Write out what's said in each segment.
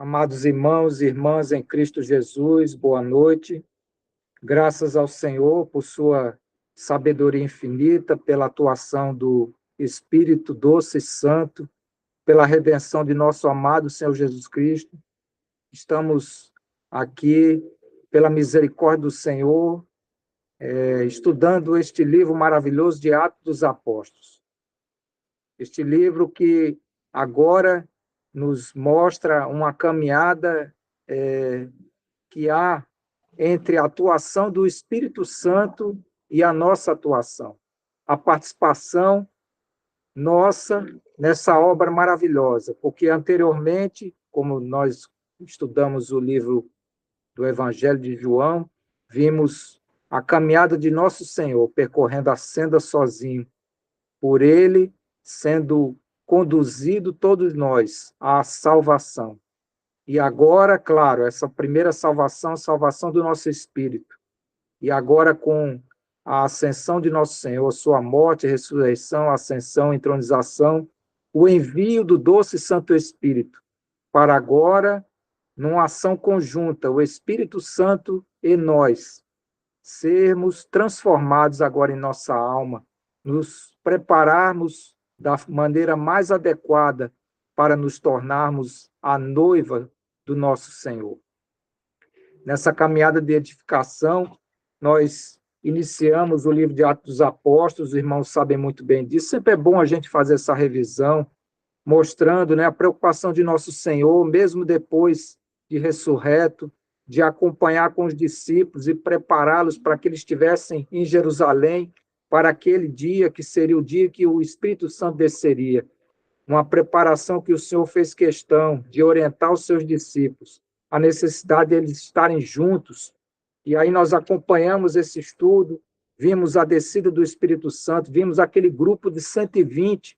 Amados irmãos e irmãs em Cristo Jesus, boa noite. Graças ao Senhor por sua sabedoria infinita, pela atuação do Espírito doce e santo, pela redenção de nosso amado Senhor Jesus Cristo. Estamos aqui, pela misericórdia do Senhor, estudando este livro maravilhoso de Atos dos Apóstolos. Este livro que agora nos mostra uma caminhada que há entre a atuação do Espírito Santo e a nossa atuação. A participação nossa nessa obra maravilhosa, porque anteriormente, como nós estudamos o livro do Evangelho de João, vimos a caminhada de nosso Senhor percorrendo a senda sozinho, por ele sendo conduzido todos nós à salvação. E agora, claro, essa primeira salvação, a salvação do nosso espírito. E agora, com a ascensão de nosso Senhor, sua morte, ressurreição, ascensão, entronização, o envio do doce e Santo Espírito, para agora, numa ação conjunta, o Espírito Santo e nós, sermos transformados agora em nossa alma, nos prepararmos da maneira mais adequada para nos tornarmos a noiva do nosso Senhor. Nessa caminhada de edificação, nós iniciamos o livro de Atos dos Apóstolos, os irmãos sabem muito bem disso, sempre é bom a gente fazer essa revisão, mostrando, a preocupação de nosso Senhor, mesmo depois de ressurreto, de acompanhar com os discípulos e prepará-los para que eles estivessem em Jerusalém, para aquele dia que seria o dia que o Espírito Santo desceria. Uma preparação que o Senhor fez questão de orientar os seus discípulos, a necessidade de eles estarem juntos. E aí nós acompanhamos esse estudo, vimos a descida do Espírito Santo, vimos aquele grupo de 120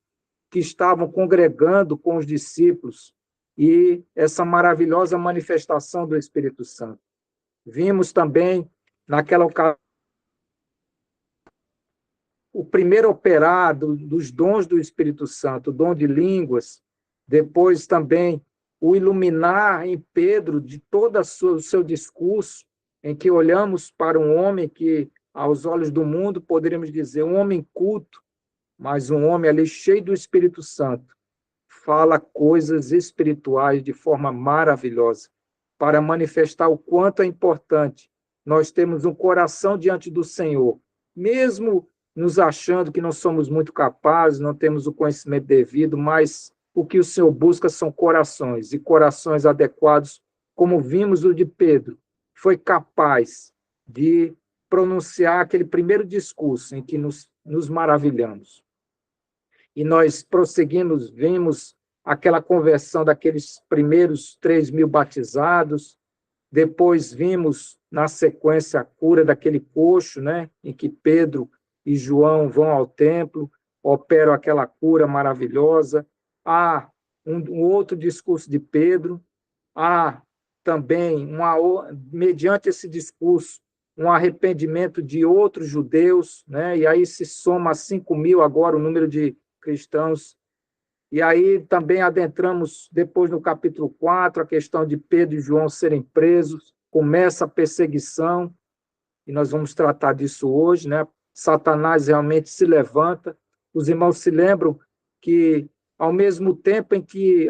que estavam congregando com os discípulos e essa maravilhosa manifestação do Espírito Santo. Vimos também, naquela ocasião, o primeiro operar dos dons do Espírito Santo, o dom de línguas, depois também o iluminar em Pedro de todo o seu discurso, em que olhamos para um homem que, aos olhos do mundo, poderíamos dizer, um homem culto, mas um homem ali cheio do Espírito Santo, fala coisas espirituais de forma maravilhosa, para manifestar o quanto é importante nós termos um coração diante do Senhor, mesmo nos achando que não somos muito capazes, não temos o conhecimento devido, mas o que o Senhor busca são corações, e corações adequados, como vimos o de Pedro, foi capaz de pronunciar aquele primeiro discurso em que nos maravilhamos. E nós prosseguimos, vimos aquela conversão daqueles primeiros 3.000 batizados, depois vimos, na sequência, a cura daquele coxo, em que Pedro e João vão ao templo, operam aquela cura maravilhosa. Há um outro discurso de Pedro, há também, mediante esse discurso, um arrependimento de outros judeus, e aí se soma a 5.000 agora o número de cristãos. E aí também adentramos, depois no capítulo 4, a questão de Pedro e João serem presos, começa a perseguição, e nós vamos tratar disso hoje, Satanás realmente se levanta. Os irmãos se lembram que, ao mesmo tempo em que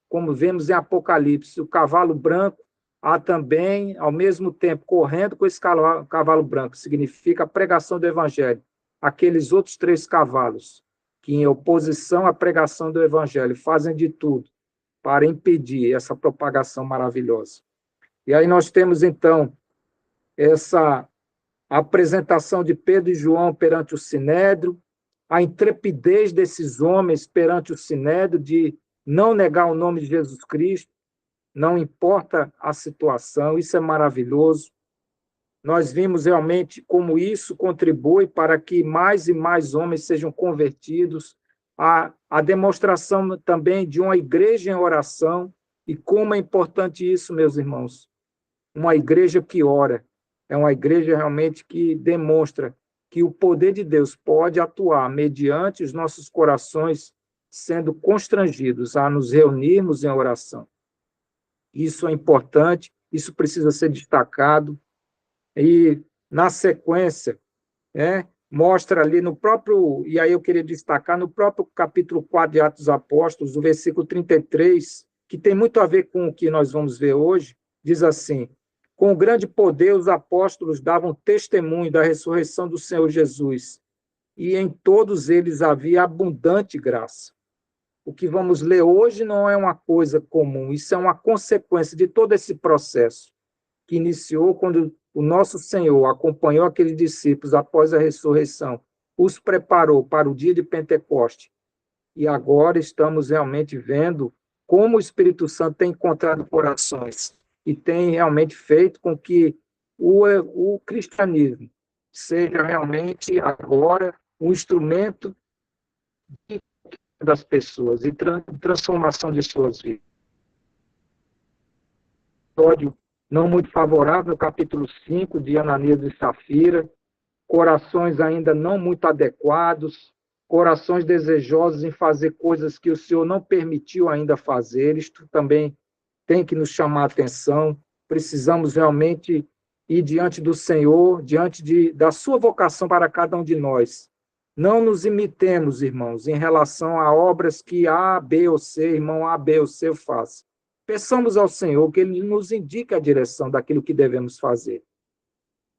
como vemos em Apocalipse, o cavalo branco, há também, ao mesmo tempo, correndo com esse cavalo branco, significa a pregação do Evangelho, aqueles outros 3 cavalos, que, em oposição à pregação do Evangelho, fazem de tudo para impedir essa propagação maravilhosa. E aí nós temos, então, essa apresentação de Pedro e João perante o Sinédrio, a intrepidez desses homens perante o Sinédrio de não negar o nome de Jesus Cristo, não importa a situação, isso é maravilhoso. Nós vimos realmente como isso contribui para que mais e mais homens sejam convertidos, a demonstração também de uma igreja em oração, e como é importante isso, meus irmãos. Uma igreja que ora, é uma igreja realmente que demonstra que o poder de Deus pode atuar mediante os nossos corações sendo constrangidos a nos reunirmos em oração. Isso é importante, isso precisa ser destacado. E, na sequência, mostra ali no próprio, e aí eu queria destacar, no próprio capítulo 4 de Atos dos Apóstolos, o versículo 33, que tem muito a ver com o que nós vamos ver hoje, diz assim: com grande poder os apóstolos davam testemunho da ressurreição do Senhor Jesus, e em todos eles havia abundante graça. O que vamos ler hoje não é uma coisa comum, isso é uma consequência de todo esse processo que iniciou quando o nosso Senhor acompanhou aqueles discípulos após a ressurreição, os preparou para o dia de Pentecoste. E agora estamos realmente vendo como o Espírito Santo tem encontrado corações e tem realmente feito com que o cristianismo seja realmente agora um instrumento das pessoas e transformação de suas vidas. Não muito favorável, capítulo 5 de Ananias e Safira, corações ainda não muito adequados, corações desejosos em fazer coisas que o Senhor não permitiu ainda fazer. Isto também tem que nos chamar a atenção. Precisamos realmente ir diante do Senhor, da sua vocação para cada um de nós. Não nos imitemos, irmãos, em relação a obras que A, B ou C, irmão A, B ou C faz. Peçamos ao Senhor que Ele nos indique a direção daquilo que devemos fazer.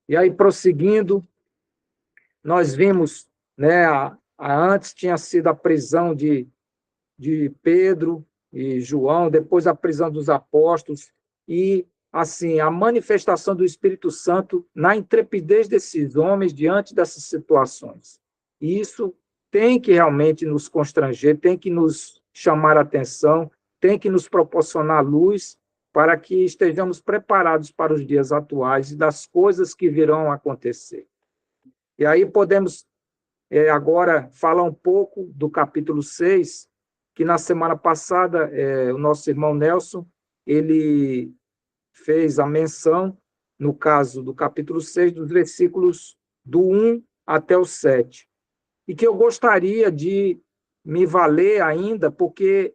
E aí, prosseguindo, nós vimos, antes tinha sido a prisão de Pedro e João, depois a prisão dos apóstolos, e, assim, a manifestação do Espírito Santo na intrepidez desses homens diante dessas situações. E isso tem que realmente nos constranger, tem que nos chamar a atenção, tem que nos proporcionar luz para que estejamos preparados para os dias atuais e das coisas que virão a acontecer. E aí podemos agora falar um pouco do capítulo 6, que na semana passada o nosso irmão Nelson, ele fez a menção, no caso do capítulo 6, dos versículos do 1 até o 7, e que eu gostaria de me valer ainda, porque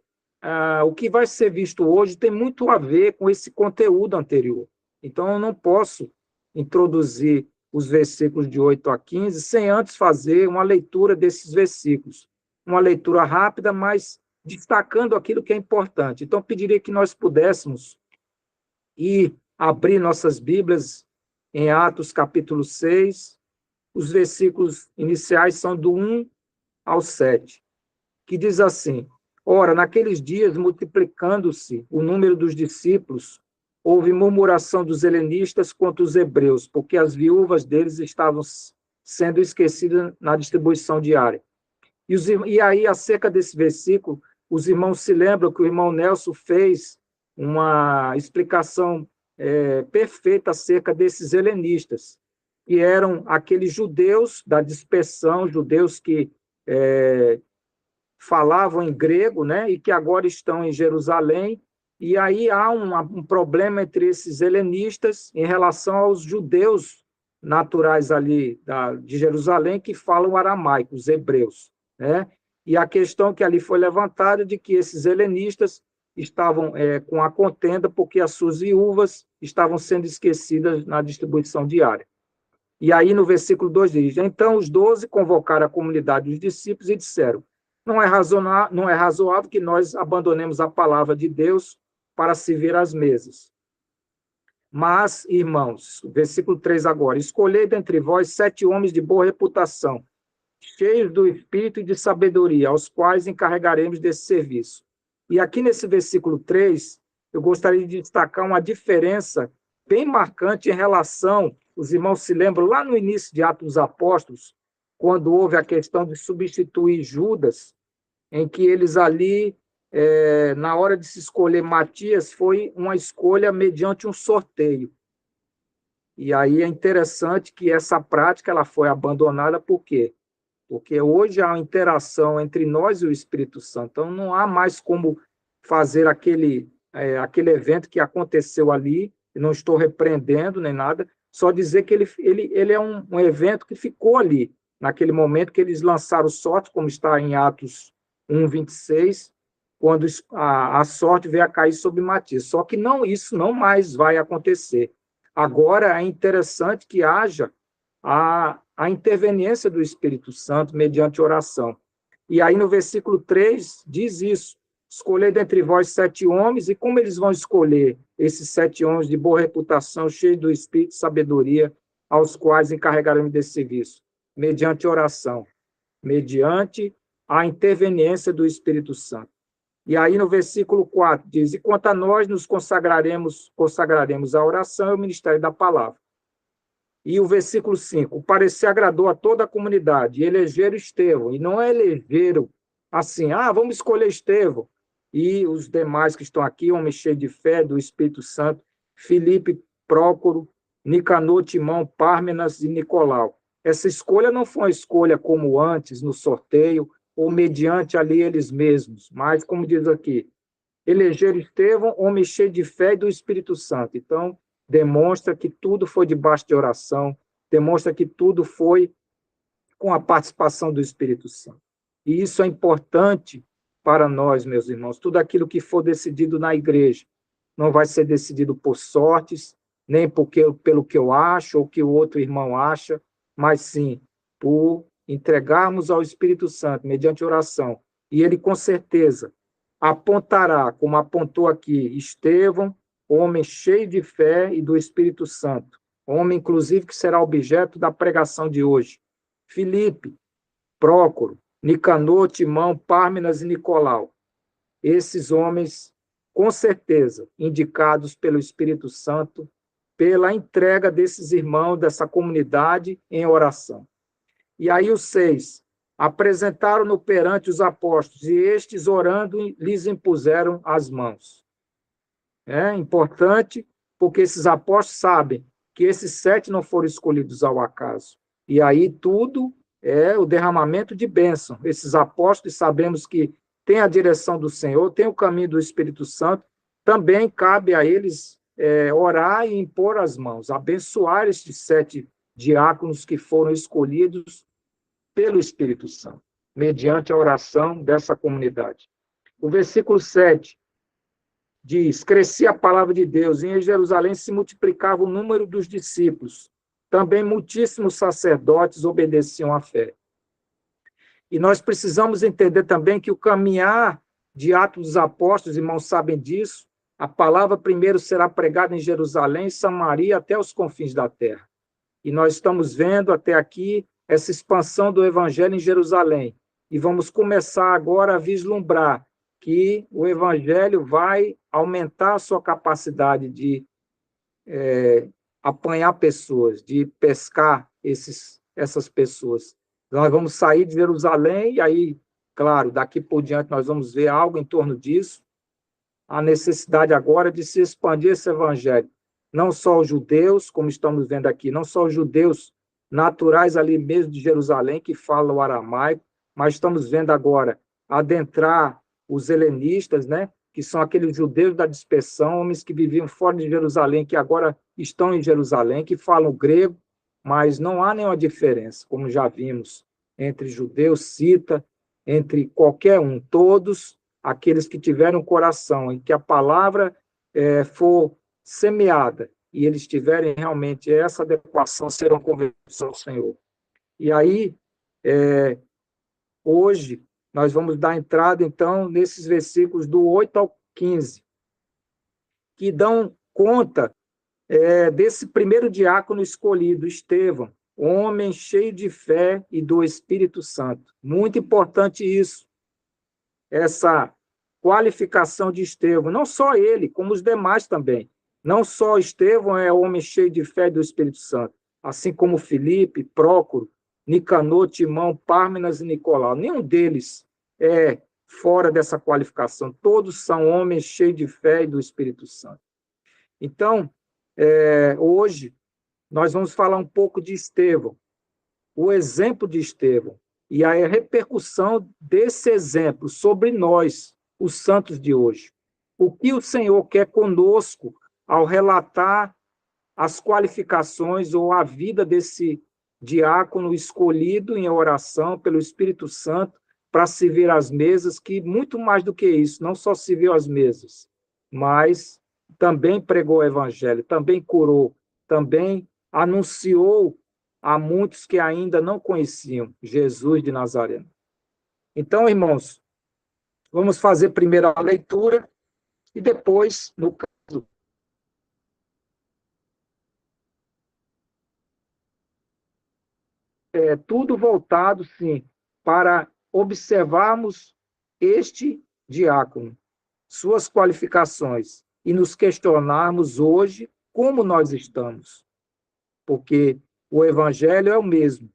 o que vai ser visto hoje tem muito a ver com esse conteúdo anterior. Então, eu não posso introduzir os versículos de 8 a 15 sem antes fazer uma leitura desses versículos. Uma leitura rápida, mas destacando aquilo que é importante. Então, pediria que nós pudéssemos ir abrir nossas Bíblias em Atos capítulo 6. Os versículos iniciais são do 1 ao 7, que diz assim: ora, naqueles dias, multiplicando-se o número dos discípulos, houve murmuração dos helenistas contra os hebreus, porque as viúvas deles estavam sendo esquecidas na distribuição diária. E aí, acerca desse versículo, os irmãos se lembram que o irmão Nelson fez uma explicação perfeita acerca desses helenistas, que eram aqueles judeus da dispersão, judeus que falavam em grego, e que agora estão em Jerusalém, e aí há um problema entre esses helenistas em relação aos judeus naturais ali de Jerusalém que falam aramaico, os hebreus, E a questão que ali foi levantada de que esses helenistas estavam com a contenda porque as suas viúvas estavam sendo esquecidas na distribuição diária. E aí no versículo 2 diz: então os 12 convocaram a comunidade dos discípulos e disseram: não é razoável que nós abandonemos a palavra de Deus para servir às mesas. Mas, irmãos, versículo 3 agora: escolhei dentre vós 7 homens de boa reputação, cheios do espírito e de sabedoria, aos quais encarregaremos desse serviço. E aqui nesse versículo 3, eu gostaria de destacar uma diferença bem marcante em relação, os irmãos se lembram, lá no início de Atos dos Apóstolos, quando houve a questão de substituir Judas, em que eles ali, na hora de se escolher Matias, foi uma escolha mediante um sorteio. E aí é interessante que essa prática ela foi abandonada, por quê? Porque hoje há uma interação entre nós e o Espírito Santo, então não há mais como fazer aquele evento que aconteceu ali, e não estou repreendendo nem nada, só dizer que ele é um evento que ficou ali, naquele momento que eles lançaram sorte, como está em Atos 1, 26, quando a sorte veio a cair sobre Matias. Só que isso não mais vai acontecer. Agora é interessante que haja a interveniência do Espírito Santo mediante oração. E aí no versículo 3 diz isso: escolhei dentre vós 7 homens, e como eles vão escolher esses 7 homens de boa reputação, cheios do Espírito e sabedoria, aos quais encarregarão desse serviço? Mediante oração, mediante a interveniência do Espírito Santo. E aí no versículo 4 diz: e quanto a nós nos consagraremos à oração e ao ministério da palavra. E o versículo 5: o parecer agradou a toda a comunidade, e elegeram Estevão. E não elegeram assim, vamos escolher Estevão. E os demais que estão aqui, homens cheios de fé, do Espírito Santo, Filipe, Prócoro, Nicanor, Timão, Pármenas e Nicolau. Essa escolha não foi uma escolha como antes, no sorteio, ou mediante ali eles mesmos, mas, como diz aqui, elegeram Estevão, homem cheio de fé e do Espírito Santo. Então, demonstra que tudo foi debaixo de oração, demonstra que tudo foi com a participação do Espírito Santo. E isso é importante para nós, meus irmãos. Tudo aquilo que for decidido na igreja não vai ser decidido por sortes, nem pelo que eu acho ou que o outro irmão acha, mas sim por entregarmos ao Espírito Santo mediante oração. E ele, com certeza, apontará, como apontou aqui, Estevão, homem cheio de fé e do Espírito Santo, homem, inclusive, que será objeto da pregação de hoje. Filipe, Prócoro, Nicanor, Timão, Pármenas e Nicolau. Esses homens, com certeza, indicados pelo Espírito Santo, pela entrega desses irmãos, dessa comunidade, em oração. E aí os 6, apresentaram-no perante os apóstolos, e estes, orando, lhes impuseram as mãos. É importante, porque esses apóstolos sabem que esses 7 não foram escolhidos ao acaso. E aí tudo é o derramamento de bênção. Esses apóstolos, sabemos que tem a direção do Senhor, tem o caminho do Espírito Santo, também cabe a eles orar e impor as mãos, abençoar estes 7 diáconos que foram escolhidos pelo Espírito Santo, mediante a oração dessa comunidade. O versículo 7 diz: crescia a palavra de Deus, e em Jerusalém se multiplicava o número dos discípulos. Também muitíssimos sacerdotes obedeciam à fé. E nós precisamos entender também que o caminhar de Atos dos Apóstolos, irmãos sabem disso, a palavra primeiro será pregada em Jerusalém, Samaria, até os confins da terra. E nós estamos vendo até aqui essa expansão do evangelho em Jerusalém. E vamos começar agora a vislumbrar que o evangelho vai aumentar a sua capacidade de apanhar pessoas, de pescar essas pessoas. Nós vamos sair de Jerusalém e aí, claro, daqui por diante nós vamos ver algo em torno disso, a necessidade agora de se expandir esse evangelho. Não só os judeus, como estamos vendo aqui, não só os judeus naturais ali mesmo de Jerusalém, que falam o aramaico, mas estamos vendo agora adentrar os helenistas, né, que são aqueles judeus da dispersão, homens que viviam fora de Jerusalém, que agora estão em Jerusalém, que falam grego, mas não há nenhuma diferença, como já vimos, entre judeus, cita, entre qualquer um, todos aqueles que tiveram coração, em que a palavra for semeada, e eles tiverem realmente essa adequação, serão convertidos ao Senhor. E aí, hoje, nós vamos dar entrada, então, nesses versículos do 8 ao 15, que dão conta desse primeiro diácono escolhido, Estevão, homem cheio de fé e do Espírito Santo. Muito importante isso, essa qualificação de Estevão. Não só ele, como os demais também. Não só Estevão é homem cheio de fé e do Espírito Santo, assim como Filipe, Prócoro, Nicanor, Timão, Pármenas e Nicolau. Nenhum deles é fora dessa qualificação. Todos são homens cheios de fé e do Espírito Santo. Então, hoje, nós vamos falar um pouco de Estevão, o exemplo de Estevão, e a repercussão desse exemplo sobre nós, os santos de hoje. O que o Senhor quer conosco ao relatar as qualificações ou a vida desse diácono escolhido em oração pelo Espírito Santo para servir às mesas, que muito mais do que isso, não só serviu às mesas, mas também pregou o evangelho, também curou, também anunciou a muitos que ainda não conheciam Jesus de Nazaré. Então, irmãos, vamos fazer primeiro a leitura e depois, no caso, tudo voltado, sim, para observarmos este diácono, suas qualificações, e nos questionarmos hoje como nós estamos, porque o evangelho é o mesmo.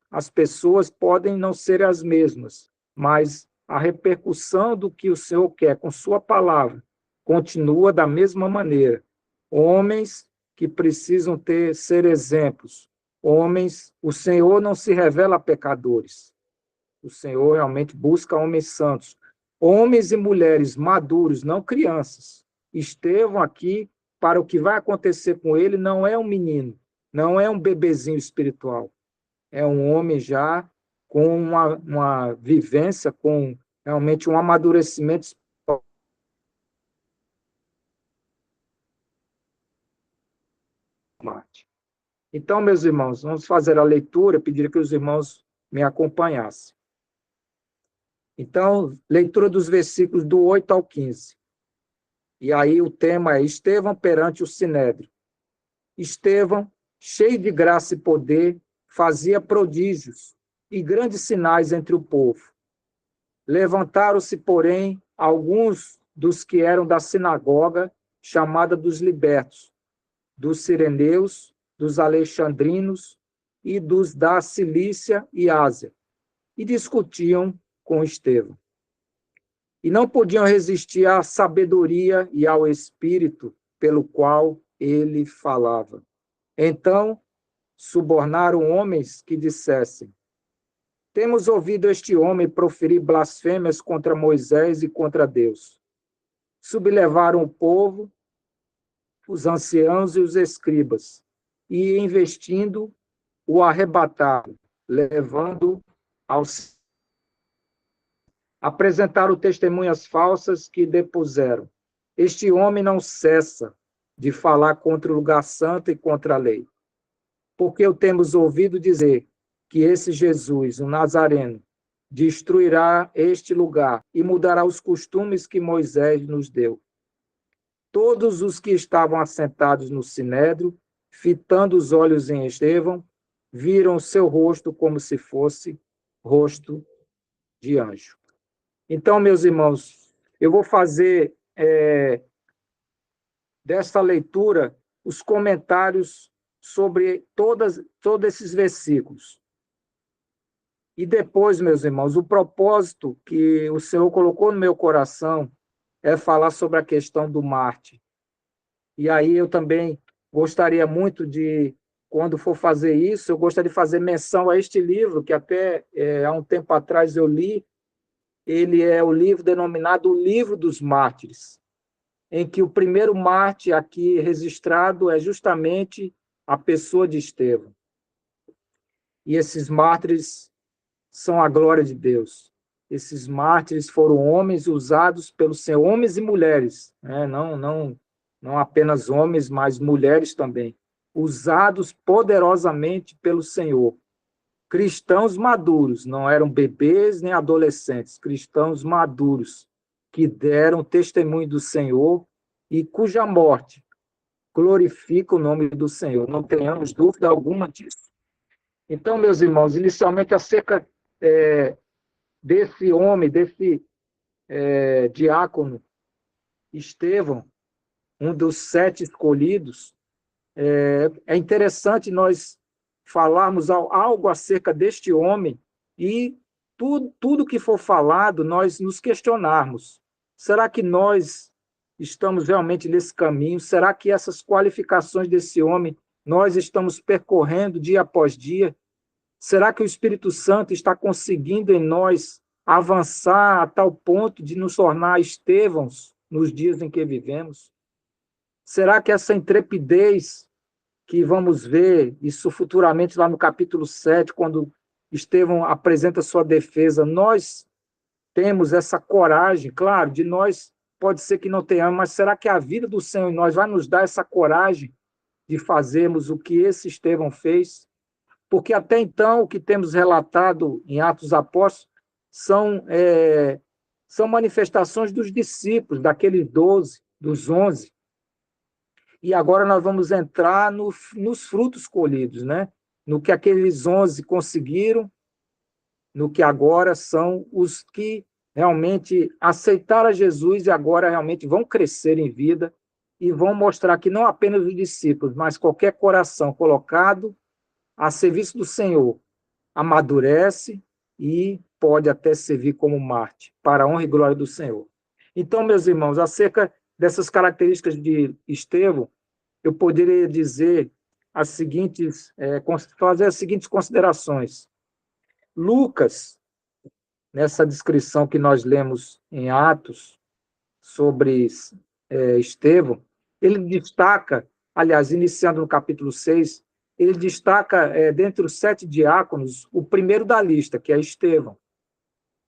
As pessoas podem não ser as mesmas, mas a repercussão do que o Senhor quer com sua palavra continua da mesma maneira. Homens que precisam ser exemplos. Homens, o Senhor não se revela a pecadores. O Senhor realmente busca homens santos. Homens e mulheres maduros, não crianças. Estevão aqui, para o que vai acontecer com ele, não é um menino, não é um bebezinho espiritual. É um homem já com uma vivência, com realmente um amadurecimento espiritual. Então, meus irmãos, vamos fazer a leitura, pedir que os irmãos me acompanhassem. Então, leitura dos versículos do 8 ao 15. E aí o tema é Estevão perante o Sinédrio. Estevão, cheio de graça e poder, fazia prodígios e grandes sinais entre o povo. Levantaram-se, porém, alguns dos que eram da sinagoga, chamada dos libertos, dos sireneus, dos alexandrinos e dos da Cilícia e Ásia, e discutiam com Estevão. E não podiam resistir à sabedoria e ao espírito pelo qual ele falava. Então, subornaram homens que dissessem: temos ouvido este homem proferir blasfêmias contra Moisés e contra Deus. Sublevaram o povo, os anciãos e os escribas, e, investindo, o arrebataram, levando aos... Apresentaram testemunhas falsas que depuseram: este homem não cessa de falar contra o lugar santo e contra a lei. Porque o temos ouvido dizer que esse Jesus, o Nazareno, destruirá este lugar e mudará os costumes que Moisés nos deu. Todos os que estavam assentados no sinédrio, fitando os olhos em Estevão, viram seu rosto como se fosse rosto de anjo. Então, meus irmãos, eu vou fazer dessa leitura os comentários sobre todos esses versículos. E depois, meus irmãos, o propósito que o Senhor colocou no meu coração é falar sobre a questão do Marte. E aí eu também gostaria muito de, quando for fazer isso, eu gostaria de fazer menção a este livro, que até há um tempo atrás eu li. Ele é o livro denominado O Livro dos Mártires, em que o primeiro mártir aqui registrado é justamente a pessoa de Estevão. E esses mártires são a glória de Deus. Esses mártires foram homens usados pelo Senhor, homens e mulheres, né? Não apenas homens, mas mulheres também, usados poderosamente pelo Senhor. Cristãos maduros, não eram bebês nem adolescentes, cristãos maduros, que deram testemunho do Senhor e cuja morte glorifica o nome do Senhor. Não tenhamos dúvida alguma disso. Então, meus irmãos, inicialmente acerca desse homem, desse diácono Estevão, um dos 7 escolhidos, é interessante nós falarmos algo acerca deste homem e tudo que for falado, nós nos questionarmos. Será que nós estamos realmente nesse caminho? Será que essas qualificações desse homem nós estamos percorrendo dia após dia? Será que o Espírito Santo está conseguindo em nós avançar a tal ponto de nos tornar Estevãos nos dias em que vivemos? Será que essa intrepidez que vamos ver isso futuramente lá no capítulo 7, quando Estevão apresenta sua defesa, nós temos essa coragem, claro, de nós pode ser que não tenhamos, mas será que a vida do Senhor em nós vai nos dar essa coragem de fazermos o que esse Estevão fez? Porque até então o que temos relatado em Atos Apóstolos são manifestações dos discípulos, daqueles 12, dos 11. E agora nós vamos entrar nos frutos colhidos, né? No que aqueles 11 conseguiram, no que agora são os que realmente aceitaram a Jesus e agora realmente vão crescer em vida e vão mostrar que não apenas os discípulos, mas qualquer coração colocado a serviço do Senhor amadurece e pode até servir como Marte, para a honra e glória do Senhor. Então, meus irmãos, acerca dessas características de Estevão, eu poderia dizer fazer as seguintes considerações. Lucas, nessa descrição que nós lemos em Atos sobre Estevão, ele destaca, aliás, iniciando no capítulo 6, ele destaca, dentre os 7 diáconos, o primeiro da lista, que é Estevão.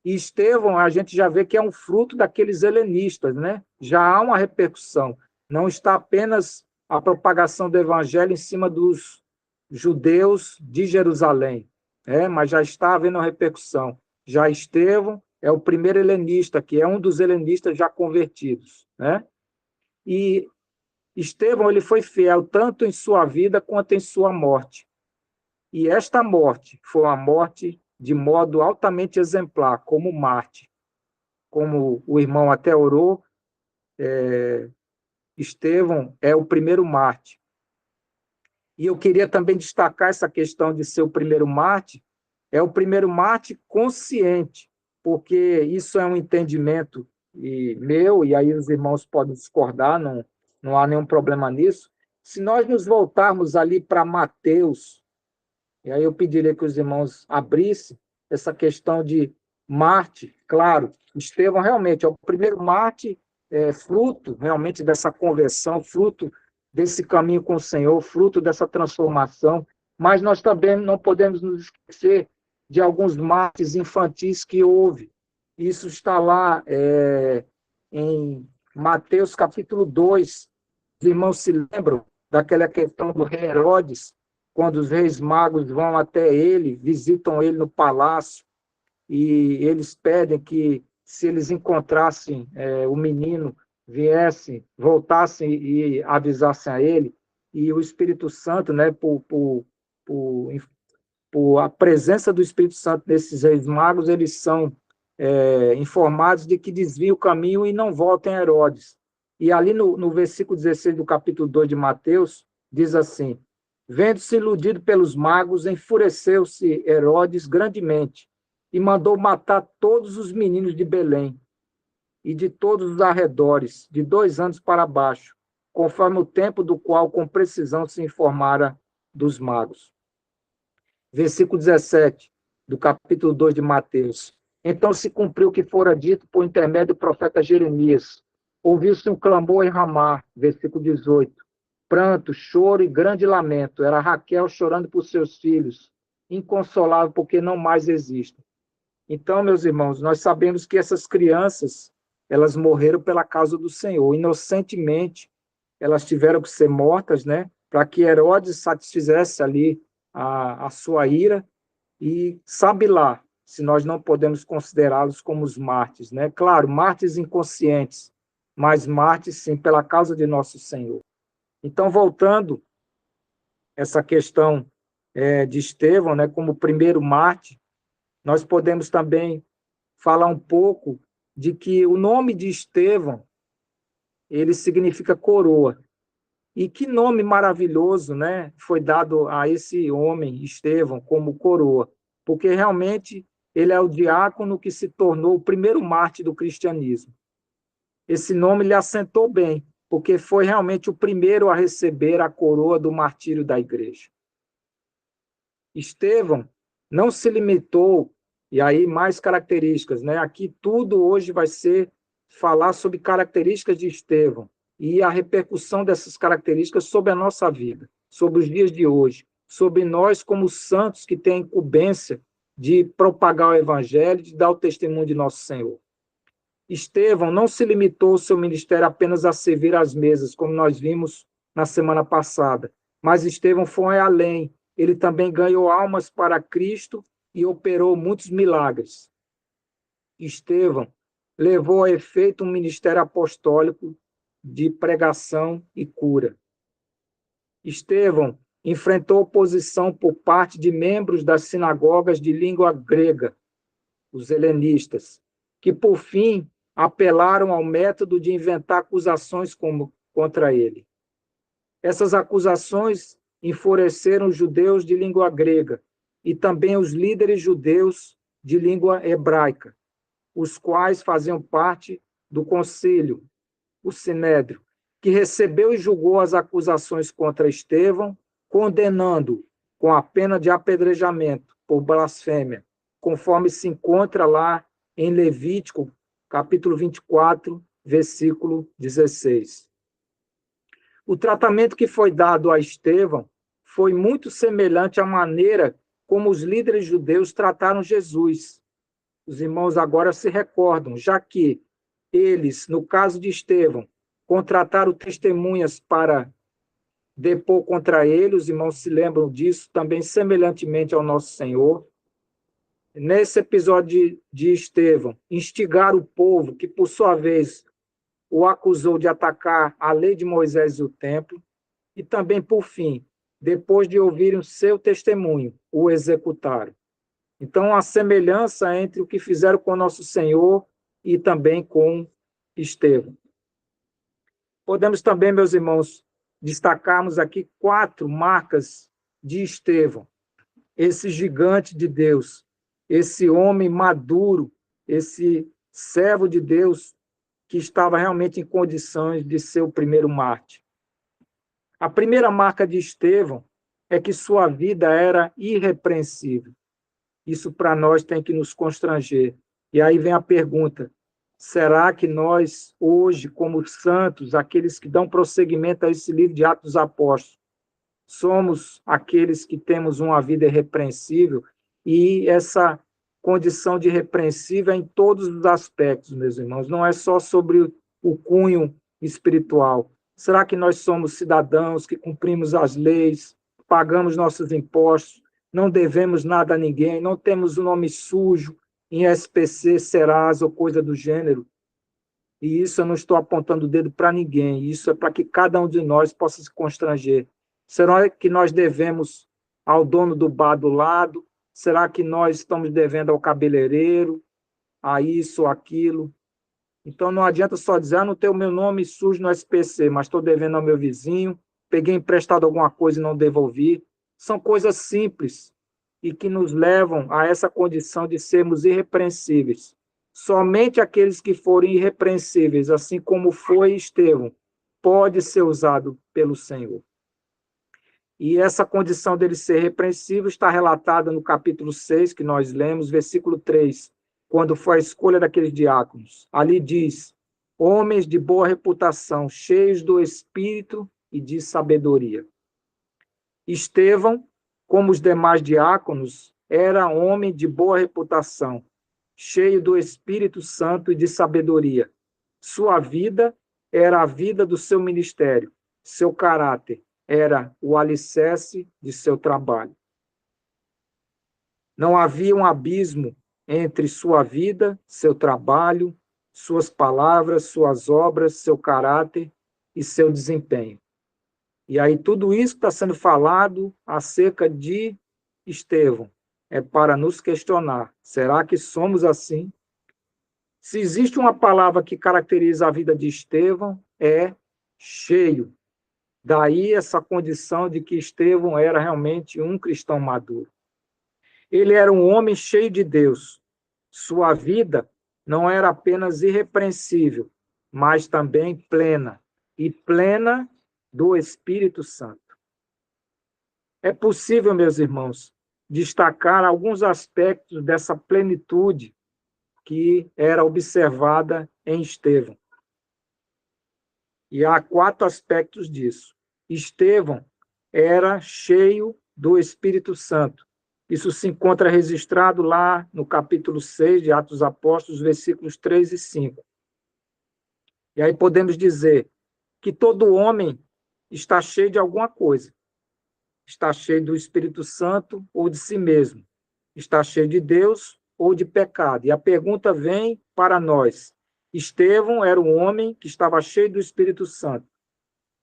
E Estevão, a gente já vê que é um fruto daqueles helenistas, né? Já há uma repercussão. Não está apenas a propagação do evangelho em cima dos judeus de Jerusalém, mas já está havendo uma repercussão. Já Estevão é o primeiro helenista, que é um dos helenistas já convertidos, né? E Estevão ele foi fiel tanto em sua vida quanto em sua morte. E esta morte foi uma morte de modo altamente exemplar, como Marte. Como o irmão até orou, Estevão é o primeiro Marte. E eu queria também destacar essa questão de ser o primeiro Marte, é o primeiro Marte consciente, porque isso é um entendimento meu, e aí os irmãos podem discordar, não há nenhum problema nisso. Se nós nos voltarmos ali para Mateus, e aí eu pediria que os irmãos abrissem essa questão de Marte, claro, Estevão realmente é o primeiro Marte, fruto realmente dessa conversão, fruto desse caminho com o Senhor, fruto dessa transformação, mas nós também não podemos nos esquecer de alguns martes infantis que houve. Isso está lá em Mateus capítulo 2. Os irmãos se lembram daquela questão do rei Herodes, quando os reis magos vão até ele, visitam ele no palácio, e eles pedem que, se eles encontrassem o menino, viessem, voltassem e avisassem a ele, e o Espírito Santo, né, por a presença do Espírito Santo nesses reis magos, eles são informados de que desviem o caminho e não voltem a Herodes. E ali no versículo 16 do capítulo 2 de Mateus, diz assim: vendo-se iludido pelos magos, enfureceu-se Herodes grandemente e mandou matar todos os meninos de Belém e de todos os arredores, de 2 anos para baixo, conforme o tempo do qual com precisão se informara dos magos. Versículo 17 do capítulo 2 de Mateus. Então se cumpriu o que fora dito por intermédio do profeta Jeremias. Ouviu-se um clamor em Ramá, versículo 18. Pranto, choro e grande lamento. Era Raquel chorando por seus filhos, inconsolável porque não mais existem. Então, meus irmãos, nós sabemos que essas crianças, elas morreram pela causa do Senhor. Inocentemente, elas tiveram que ser mortas, né? Para que Herodes satisfizesse ali a sua ira. E sabe lá, se nós não podemos considerá-los como os mártires, né? Claro, mártires inconscientes, mas mártires, sim, pela causa de nosso Senhor. Então, voltando essa questão de Estevão, né, como primeiro mártir, nós podemos também falar um pouco de que o nome de Estevão, ele significa coroa. E que nome maravilhoso, né, foi dado a esse homem, Estevão, como coroa, porque realmente ele é o diácono que se tornou o primeiro mártir do cristianismo. Esse nome lhe assentou bem, porque foi realmente o primeiro a receber a coroa do martírio da igreja. Estevão não se limitou, e aí mais características, né? Aqui tudo hoje vai ser falar sobre características de Estevão e a repercussão dessas características sobre a nossa vida, sobre os dias de hoje, sobre nós como santos que têm a incumbência de propagar o evangelho, de dar o testemunho de nosso Senhor. Estevão não se limitou ao seu ministério apenas a servir às mesas, como nós vimos na semana passada, mas Estevão foi além. Ele também ganhou almas para Cristo e operou muitos milagres. Estevão levou a efeito um ministério apostólico de pregação e cura. Estevão enfrentou oposição por parte de membros das sinagogas de língua grega, os helenistas, que, por fim, apelaram ao método de inventar acusações contra ele. Essas acusações enfureceram os judeus de língua grega e também os líderes judeus de língua hebraica, os quais faziam parte do concílio, o Sinédrio, que recebeu e julgou as acusações contra Estevão, condenando-o com a pena de apedrejamento por blasfêmia, conforme se encontra lá em Levítico, capítulo 24, versículo 16. O tratamento que foi dado a Estevão foi muito semelhante à maneira como os líderes judeus trataram Jesus. Os irmãos agora se recordam, já que eles, no caso de Estevão, contrataram testemunhas para depor contra ele, os irmãos se lembram disso, também semelhantemente ao nosso Senhor. Nesse episódio de Estevão, instigaram o povo, que por sua vez o acusou de atacar a lei de Moisés e o templo, e também, por fim, depois de ouvirem o seu testemunho, o executaram. Então, a semelhança entre o que fizeram com nosso Senhor e também com Estevão. Podemos também, meus irmãos, destacarmos aqui 4 marcas de Estevão, esse gigante de Deus, esse homem maduro, esse servo de Deus que estava realmente em condições de ser o primeiro mártir. A primeira marca de Estevão é que sua vida era irrepreensível. Isso para nós tem que nos constranger. E aí vem a pergunta: será que nós, hoje, como santos, aqueles que dão prosseguimento a esse livro de Atos dos Apóstolos, somos aqueles que temos uma vida irrepreensível? E essa condição de irrepreensível é em todos os aspectos, meus irmãos, não é só sobre o cunho espiritual. Será que nós somos cidadãos que cumprimos as leis, pagamos nossos impostos, não devemos nada a ninguém, não temos o nome sujo em SPC, Serasa ou coisa do gênero? E isso eu não estou apontando o dedo para ninguém, isso é para que cada um de nós possa se constranger. Será que nós devemos ao dono do bar do lado? Será que nós estamos devendo ao cabeleireiro, a isso ou aquilo? Então não adianta só dizer, não tenho o meu nome sujo no SPC, mas estou devendo ao meu vizinho, peguei emprestado alguma coisa e não devolvi. São coisas simples e que nos levam a essa condição de sermos irrepreensíveis. Somente aqueles que forem irrepreensíveis, assim como foi Estevão, pode ser usado pelo Senhor. E essa condição dele ser repreensível está relatada no capítulo 6, que nós lemos, versículo 3, quando foi a escolha daqueles diáconos. Ali diz: homens de boa reputação, cheios do espírito e de sabedoria. Estevão, como os demais diáconos, era homem de boa reputação, cheio do Espírito Santo e de sabedoria. Sua vida era a vida do seu ministério, seu caráter era o alicerce de seu trabalho. Não havia um abismo entre sua vida, seu trabalho, suas palavras, suas obras, seu caráter e seu desempenho. E aí tudo isso está sendo falado acerca de Estevão. É para nos questionar, será que somos assim? Se existe uma palavra que caracteriza a vida de Estevão, é cheio. Daí essa condição de que Estevão era realmente um cristão maduro. Ele era um homem cheio de Deus. Sua vida não era apenas irrepreensível, mas também plena, e plena do Espírito Santo. É possível, meus irmãos, destacar alguns aspectos dessa plenitude que era observada em Estevão. E há 4 aspectos disso. Estevão era cheio do Espírito Santo. Isso se encontra registrado lá no capítulo 6 de Atos dos Apóstolos, versículos 3 e 5. E aí podemos dizer que todo homem está cheio de alguma coisa. Está cheio do Espírito Santo ou de si mesmo. Está cheio de Deus ou de pecado. E a pergunta vem para nós. Estevão era um homem que estava cheio do Espírito Santo.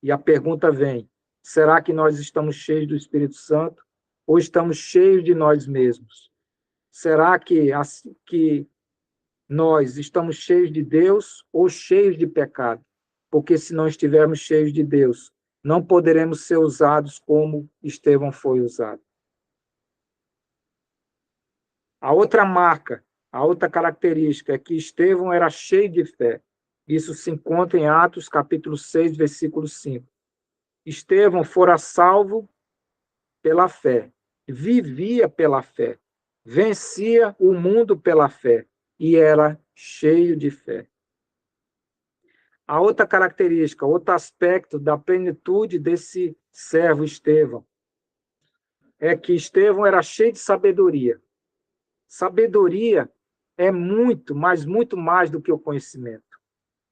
E a pergunta vem, será que nós estamos cheios do Espírito Santo ou estamos cheios de nós mesmos? Será que nós estamos cheios de Deus ou cheios de pecado? Porque se não estivermos cheios de Deus, não poderemos ser usados como Estevão foi usado. A outra marca, a outra característica é que Estevão era cheio de fé. Isso se encontra em Atos, capítulo 6, versículo 5. Estevão fora salvo pela fé, vivia pela fé, vencia o mundo pela fé e era cheio de fé. A outra característica, outro aspecto da plenitude desse servo Estevão é que Estevão era cheio de sabedoria. Sabedoria é muito, mas muito mais do que o conhecimento.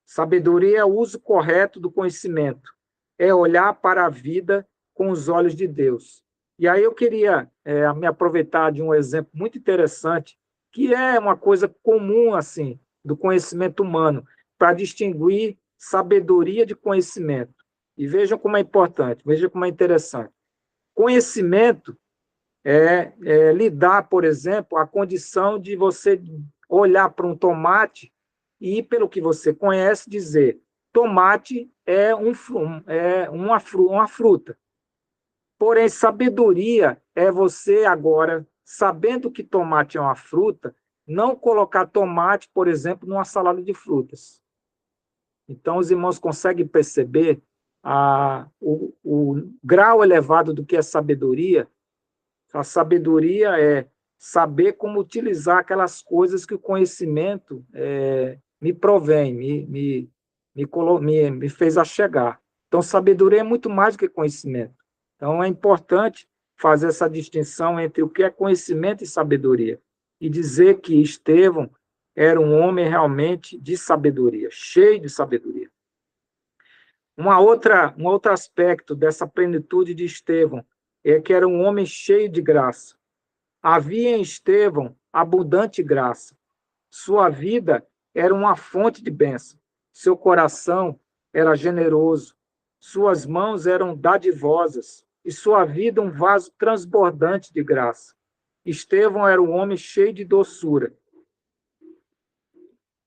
Sabedoria é o uso correto do conhecimento, é olhar para a vida com os olhos de Deus. E aí eu queria me aproveitar de um exemplo muito interessante, que é uma coisa comum assim do conhecimento humano, para distinguir sabedoria de conhecimento. E vejam como é importante, vejam como é interessante. Conhecimento lhe dá, por exemplo, a condição de você olhar para um tomate e, pelo que você conhece, dizer tomate é uma fruta. Porém, sabedoria é você agora, sabendo que tomate é uma fruta, não colocar tomate, por exemplo, numa salada de frutas. Então, os irmãos conseguem perceber o grau elevado do que é sabedoria. A sabedoria é saber como utilizar aquelas coisas que o conhecimento me provém, me fez achegar. Então, sabedoria é muito mais do que conhecimento. Então, é importante fazer essa distinção entre o que é conhecimento e sabedoria. E dizer que Estevão era um homem realmente de sabedoria, cheio de sabedoria. Um outro aspecto dessa plenitude de Estevão é que era um homem cheio de graça. Havia em Estevão abundante graça. Sua vida era uma fonte de bênção. Seu coração era generoso. Suas mãos eram dadivosas. E sua vida um vaso transbordante de graça. Estevão era um homem cheio de doçura.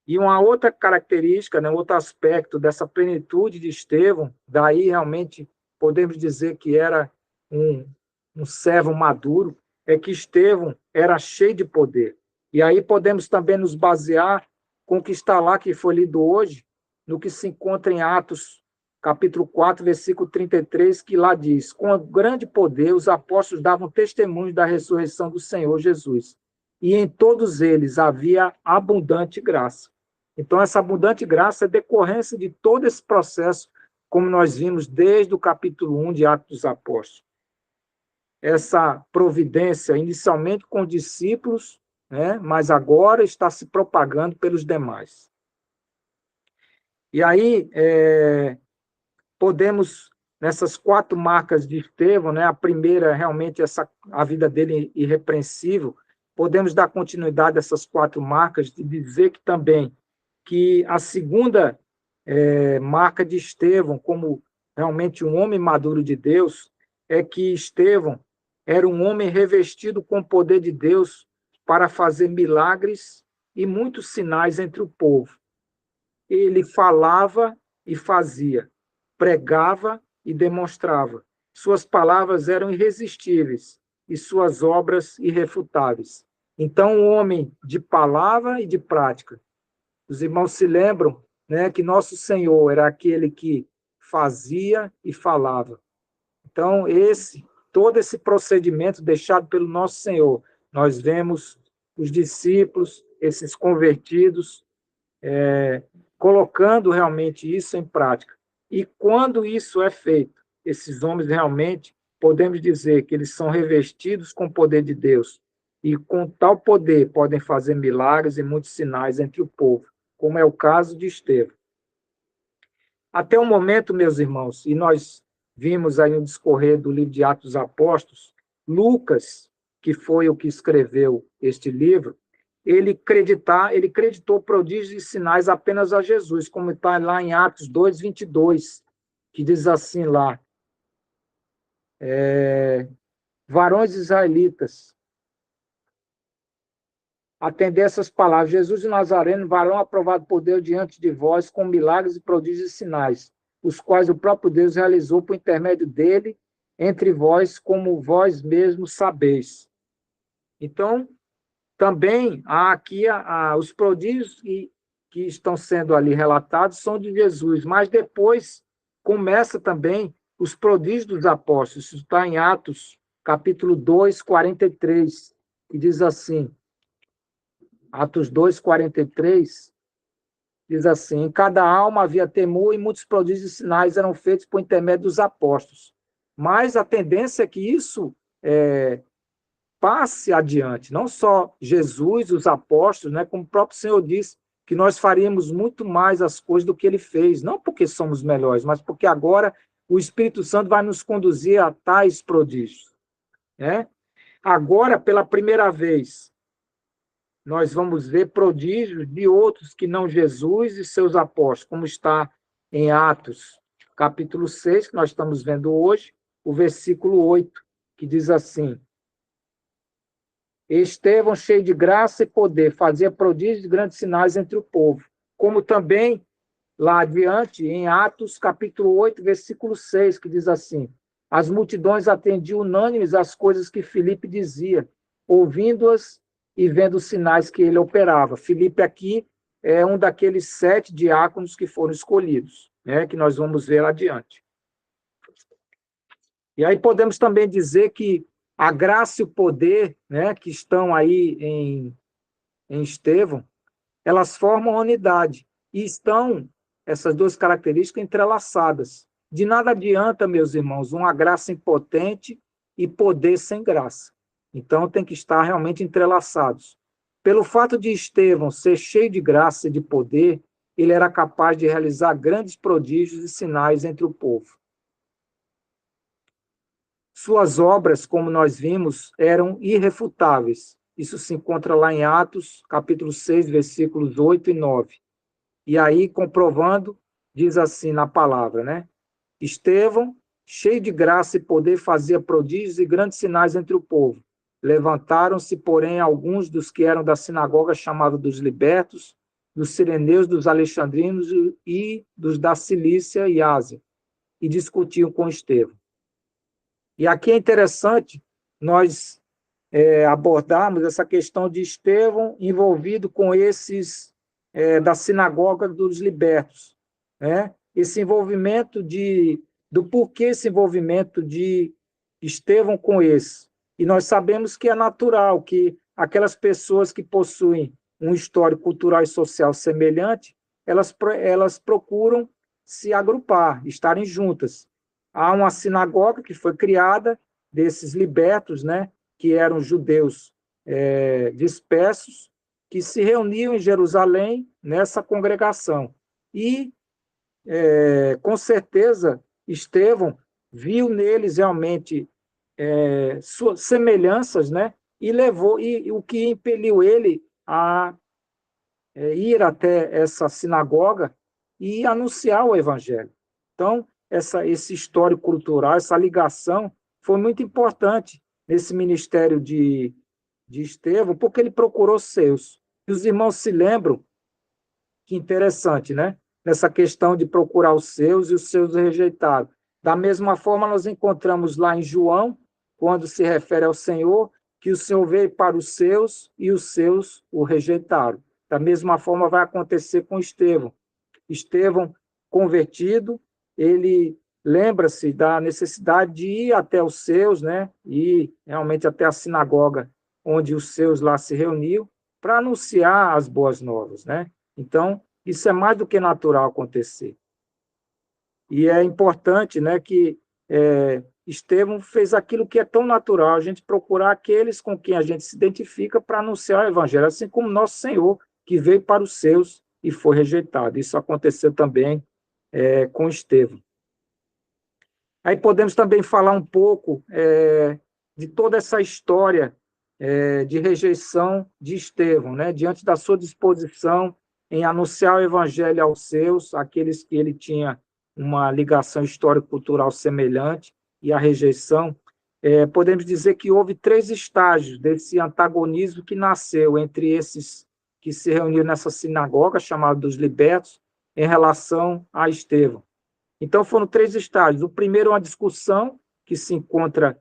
E uma outra característica, né, outro aspecto dessa plenitude de Estevão, daí realmente podemos dizer que era um servo maduro, é que Estevão era cheio de poder. E aí podemos também nos basear com o que está lá, que foi lido hoje, no que se encontra em Atos, capítulo 4, versículo 33, que lá diz: com grande poder os apóstolos davam testemunho da ressurreição do Senhor Jesus, e em todos eles havia abundante graça. Então, essa abundante graça é decorrência de todo esse processo, como nós vimos desde o capítulo 1 de Atos dos Apóstolos. Essa providência, inicialmente com discípulos, né, mas agora está se propagando pelos demais. E aí, podemos, nessas 4 marcas de Estevão, né, a primeira, realmente, a vida dele irrepreensível, podemos dar continuidade a essas 4 marcas e dizer que também que a segunda marca de Estevão, como realmente um homem maduro de Deus, é que Estevão era um homem revestido com o poder de Deus para fazer milagres e muitos sinais entre o povo. Ele falava e fazia, pregava e demonstrava. Suas palavras eram irresistíveis e suas obras irrefutáveis. Então, um homem de palavra e de prática. Os irmãos se lembram, né, que nosso Senhor era aquele que fazia e falava. Então, todo esse procedimento deixado pelo nosso Senhor, nós vemos os discípulos, esses convertidos, colocando realmente isso em prática. E quando isso é feito, esses homens realmente, podemos dizer que eles são revestidos com o poder de Deus, e com tal poder podem fazer milagres e muitos sinais entre o povo, como é o caso de Estevão. Até o momento, meus irmãos, e nós vimos aí no discorrer do livro de Atos dos Apóstolos, Lucas, que foi o que escreveu este livro, ele creditou prodígios e sinais apenas a Jesus, como está lá em Atos 2:22, que diz assim lá, varões israelitas, atender essas palavras, Jesus de Nazareno, varão aprovado por Deus diante de vós, com milagres e prodígios e sinais, os quais o próprio Deus realizou por intermédio dele, entre vós, como vós mesmos sabeis. Então, também há aqui os prodígios que estão sendo ali relatados são de Jesus, mas depois começa também os prodígios dos apóstolos. Isso está em Atos, capítulo 2, 43, que diz assim, Atos 2, 43, diz assim, em cada alma havia temor e muitos prodígios e sinais eram feitos por intermédio dos apóstolos. Mas a tendência é que isso passe adiante, não só Jesus, os apóstolos, né, como o próprio Senhor disse, que nós faríamos muito mais as coisas do que ele fez, não porque somos melhores, mas porque agora o Espírito Santo vai nos conduzir a tais prodígios. Né? Agora, pela primeira vez, nós vamos ver prodígios de outros que não Jesus e seus apóstolos, como está em Atos, capítulo 6, que nós estamos vendo hoje, o versículo 8, que diz assim, Estevão, cheio de graça e poder, fazia prodígios e grandes sinais entre o povo. Como também, lá adiante, em Atos, capítulo 8, versículo 6, que diz assim, as multidões atendiam unânimes às coisas que Filipe dizia, ouvindo-as e vendo os sinais que ele operava. Filipe aqui é um daqueles 7 diáconos que foram escolhidos, né, que nós vamos ver adiante. E aí podemos também dizer que a graça e o poder, né, que estão aí em Estevão, elas formam a unidade e estão, essas duas características, entrelaçadas. De nada adianta, meus irmãos, uma graça impotente e poder sem graça. Então, tem que estar realmente entrelaçados. Pelo fato de Estevão ser cheio de graça e de poder, ele era capaz de realizar grandes prodígios e sinais entre o povo. Suas obras, como nós vimos, eram irrefutáveis. Isso se encontra lá em Atos, capítulo 6, versículos 8 e 9. E aí, comprovando, diz assim na palavra, né? Estevão, cheio de graça e poder, fazia prodígios e grandes sinais entre o povo. Levantaram-se, porém, alguns dos que eram da sinagoga chamada dos libertos, dos sireneus, dos alexandrinos e dos da Cilícia e Ásia, e discutiam com Estevão. E aqui é interessante nós abordarmos essa questão de Estevão envolvido com esses da sinagoga dos libertos. Né? Esse envolvimento do porquê esse envolvimento de Estevão com esse. E nós sabemos que é natural que aquelas pessoas que possuem um histórico cultural e social semelhante, elas procuram se agrupar, estarem juntas. Há uma sinagoga que foi criada desses libertos, né, que eram judeus dispersos, que se reuniam em Jerusalém nessa congregação. E, com certeza, Estevão viu neles realmente suas semelhanças, né, e o que impeliu ele a ir até essa sinagoga e anunciar o evangelho. Então, esse histórico cultural, essa ligação, foi muito importante nesse ministério de Estevão, porque ele procurou seus. E os irmãos se lembram, que interessante, né? Nessa questão de procurar os seus rejeitaram. Da mesma forma, nós encontramos lá em João, quando se refere ao Senhor, que o Senhor veio para os seus e os seus o rejeitaram. Da mesma forma vai acontecer com Estevão. Estevão, convertido, ele lembra-se da necessidade de ir até os seus, né? E realmente até a sinagoga onde os seus lá se reuniam para anunciar as boas novas, né? Então, isso é mais do que natural acontecer. E é importante, né, que Estevão fez aquilo que é tão natural, a gente procurar aqueles com quem a gente se identifica para anunciar o evangelho, assim como nosso Senhor, que veio para os seus e foi rejeitado. Isso aconteceu também com Estevão. Aí podemos também falar um pouco de toda essa história de rejeição de Estevão, né? Diante da sua disposição em anunciar o evangelho aos seus, aqueles que ele tinha uma ligação histórico-cultural semelhante, e a rejeição, podemos dizer que houve 3 estágios desse antagonismo que nasceu entre esses que se reuniram nessa sinagoga, chamada dos libertos, em relação a Estevão. Então, foram 3 estágios. O primeiro é uma discussão que se encontra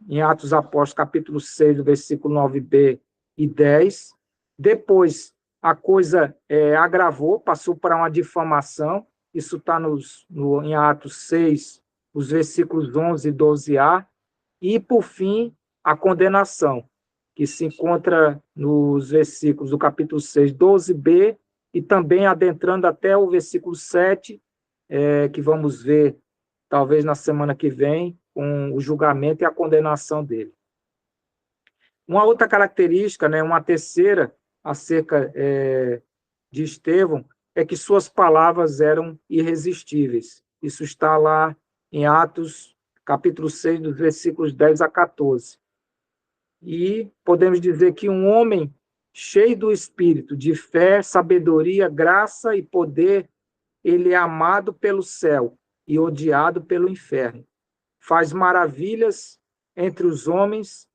em Atos Apóstolos, capítulo 6, versículo 9b e 10. Depois, a coisa agravou, passou para uma difamação. Isso está em Atos 6, os versículos 11 e 12a. E, por fim, a condenação, que se encontra nos versículos do capítulo 6, 12b, e também adentrando até o versículo 7, que vamos ver, talvez na semana que vem, com o julgamento e a condenação dele. Uma outra característica, né, uma terceira, acerca de Estevão, é que suas palavras eram irresistíveis. Isso está lá em Atos, capítulo 6, dos versículos 10 a 14. E podemos dizer que um homem cheio do Espírito, de fé, sabedoria, graça e poder, ele é amado pelo céu e odiado pelo inferno. Faz maravilhas entre os homens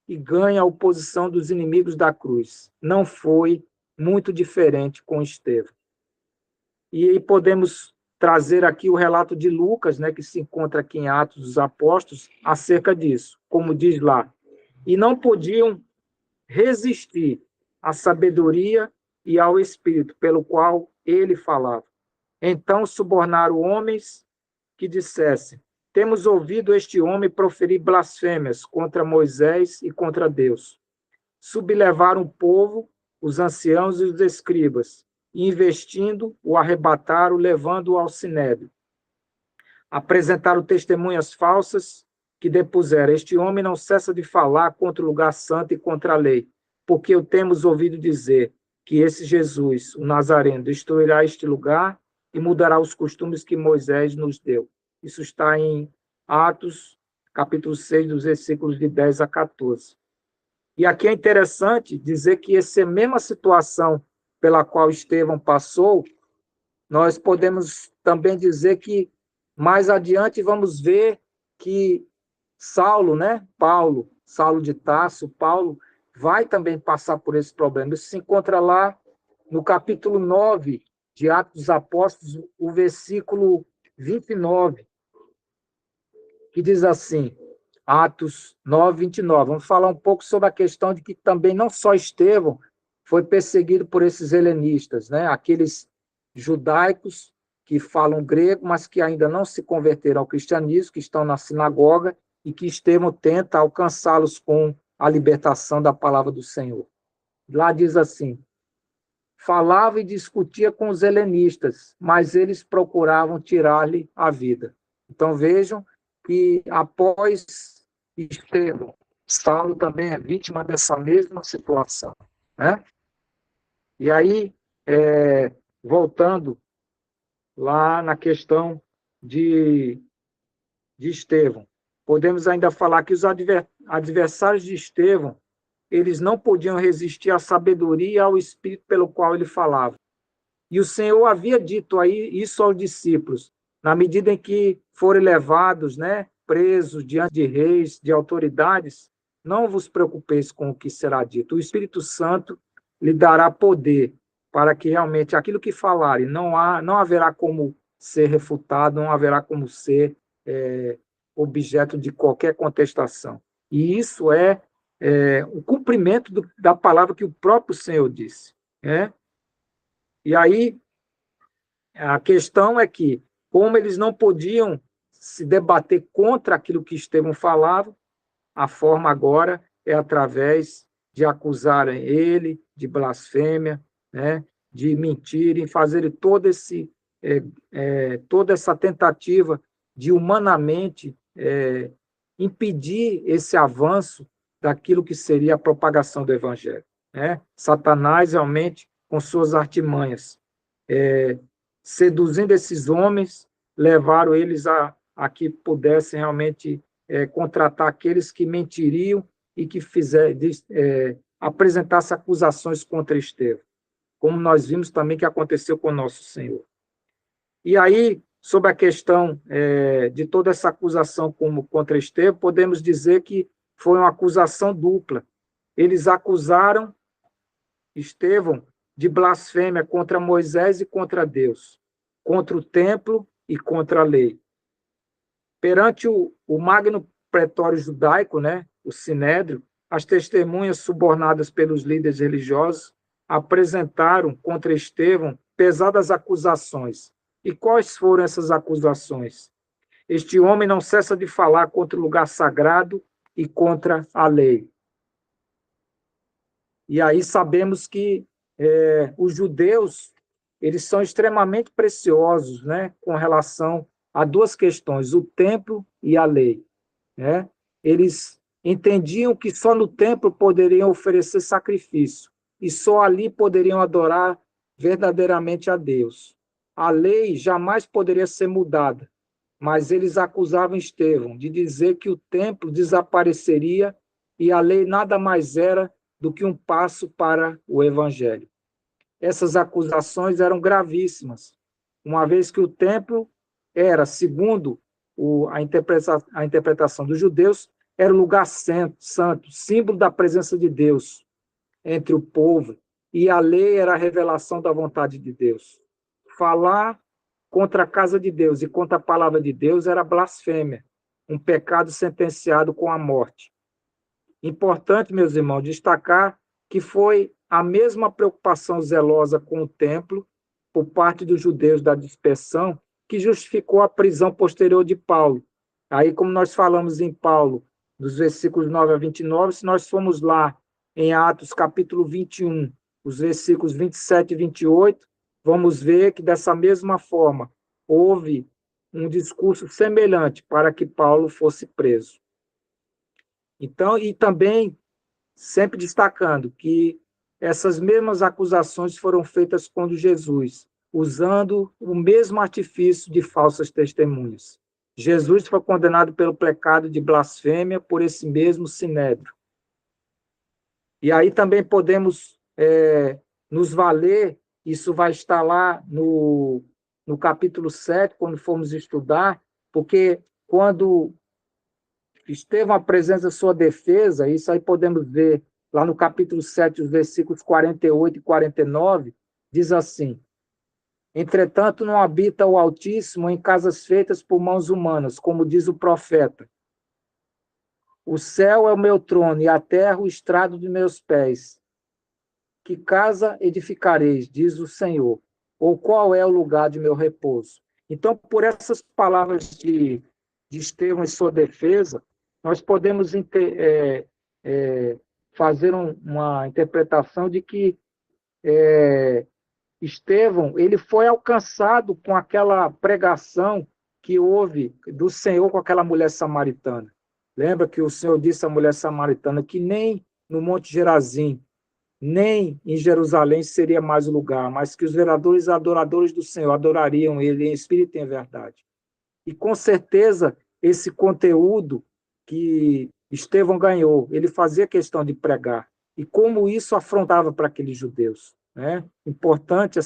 e ganha a oposição dos inimigos da cruz. Não foi muito diferente com Estevão. E aí podemos trazer aqui o relato de Lucas, né, que se encontra aqui em Atos dos Apóstolos, acerca disso. Como diz lá, e não podiam resistir à sabedoria e ao Espírito pelo qual ele falava. Então subornaram homens que dissessem: temos ouvido este homem proferir blasfêmias contra Moisés e contra Deus. Sublevaram o povo, os anciãos e os escribas, e, investindo, o arrebataram, levando-o ao sinédrio. Apresentaram testemunhas falsas que depuseram: este homem não cessa de falar contra o lugar santo e contra a lei, porque o temos ouvido dizer que esse Jesus, o Nazareno, destruirá este lugar e mudará os costumes que Moisés nos deu. Isso está em Atos, capítulo 6, dos versículos de 10 a 14. E aqui é interessante dizer que essa mesma situação pela qual Estevão passou, nós podemos também dizer que mais adiante vamos ver que Saulo, né? Saulo de Tarso, Paulo, vai também passar por esse problema. Isso se encontra lá no capítulo 9 de Atos dos Apóstolos, o versículo 29, que diz assim, Atos 9, 29. Vamos falar um pouco sobre a questão de que também não só Estevão foi perseguido por esses helenistas, né? Aqueles judaicos que falam grego, mas que ainda não se converteram ao cristianismo, que estão na sinagoga, e que Estevão tenta alcançá-los com a libertação da palavra do Senhor. Lá diz assim: falava e discutia com os helenistas, mas eles procuravam tirar-lhe a vida. Então vejam que após Estevão, Saulo também é vítima dessa mesma situação, né? E aí, voltando lá na questão de Estevão, podemos ainda falar que os adversários de Estevão, eles não podiam resistir à sabedoria e ao espírito pelo qual ele falava. E o Senhor havia dito aí isso aos discípulos, na medida em que forem levados, né, presos diante de reis, de autoridades, não vos preocupeis com o que será dito. O Espírito Santo lhe dará poder para que realmente aquilo que falarem não haverá como ser refutado, não haverá como ser objeto de qualquer contestação. E isso é o cumprimento da palavra que o próprio Senhor disse. Né? E aí, a questão é que, como eles não podiam se debater contra aquilo que Estevão falava, a forma agora é através de acusarem ele de blasfêmia, né? De mentirem, fazerem toda essa tentativa de humanamente impedir esse avanço daquilo que seria a propagação do evangelho, né? Satanás realmente com suas artimanhas, seduzindo esses homens, levaram eles a que pudessem realmente contratar aqueles que mentiriam e que apresentassem acusações contra Estevão, como nós vimos também que aconteceu com nosso Senhor. E aí, sobre a questão de toda essa acusação contra Estevão, podemos dizer que foi uma acusação dupla. Eles acusaram Estevão de blasfêmia contra Moisés e contra Deus, contra o templo e contra a lei. Perante o Magno Pretório Judaico, né, o Sinédrio, as testemunhas subornadas pelos líderes religiosos apresentaram contra Estevão pesadas acusações. E quais foram essas acusações? Este homem não cessa de falar contra o lugar sagrado e contra a lei. E aí sabemos que os judeus, eles são extremamente preciosos, né, com relação a duas questões, o templo e a lei, né? Eles entendiam que só no templo poderiam oferecer sacrifício e só ali poderiam adorar verdadeiramente a Deus. A lei jamais poderia ser mudada, mas eles acusavam Estevão de dizer que o templo desapareceria e a lei nada mais era do que um passo para o evangelho. Essas acusações eram gravíssimas, uma vez que o templo era, segundo a interpretação dos judeus, era o lugar santo, símbolo da presença de Deus entre o povo, e a lei era a revelação da vontade de Deus. Falar contra a casa de Deus e contra a palavra de Deus era blasfêmia, um pecado sentenciado com a morte. Importante, meus irmãos, destacar que foi a mesma preocupação zelosa com o templo por parte dos judeus da dispersão que justificou a prisão posterior de Paulo. Aí, como nós falamos em Paulo, dos versículos 9 a 29, se nós formos lá em Atos capítulo 21, os versículos 27 e 28, vamos ver que dessa mesma forma houve um discurso semelhante para que Paulo fosse preso. Então, e também sempre destacando que essas mesmas acusações foram feitas contra Jesus, usando o mesmo artifício de falsas testemunhas. Jesus foi condenado pelo pecado de blasfêmia por esse mesmo sinédrio. E aí também podemos nos valer, isso vai estar lá no capítulo 7, quando formos estudar, porque quando Estevão apresenta sua defesa, isso aí podemos ver lá no capítulo 7, os versículos 48 e 49, diz assim: entretanto, não habita o Altíssimo em casas feitas por mãos humanas, como diz o profeta. O céu é o meu trono e a terra o estrado de meus pés. Que casa edificareis, diz o Senhor, ou qual é o lugar de meu repouso? Então, por essas palavras de Estevão em sua defesa, nós podemos fazer uma interpretação de que Estevão ele foi alcançado com aquela pregação que houve do Senhor com aquela mulher samaritana. Lembra que o Senhor disse à mulher samaritana que nem no Monte Gerazim, nem em Jerusalém seria mais o lugar, mas que os vereadores e adoradores do Senhor adorariam Ele em espírito e em verdade. E com certeza esse conteúdo que Estevão ganhou, ele fazia questão de pregar. E como isso afrontava para aqueles judeus, né? Importante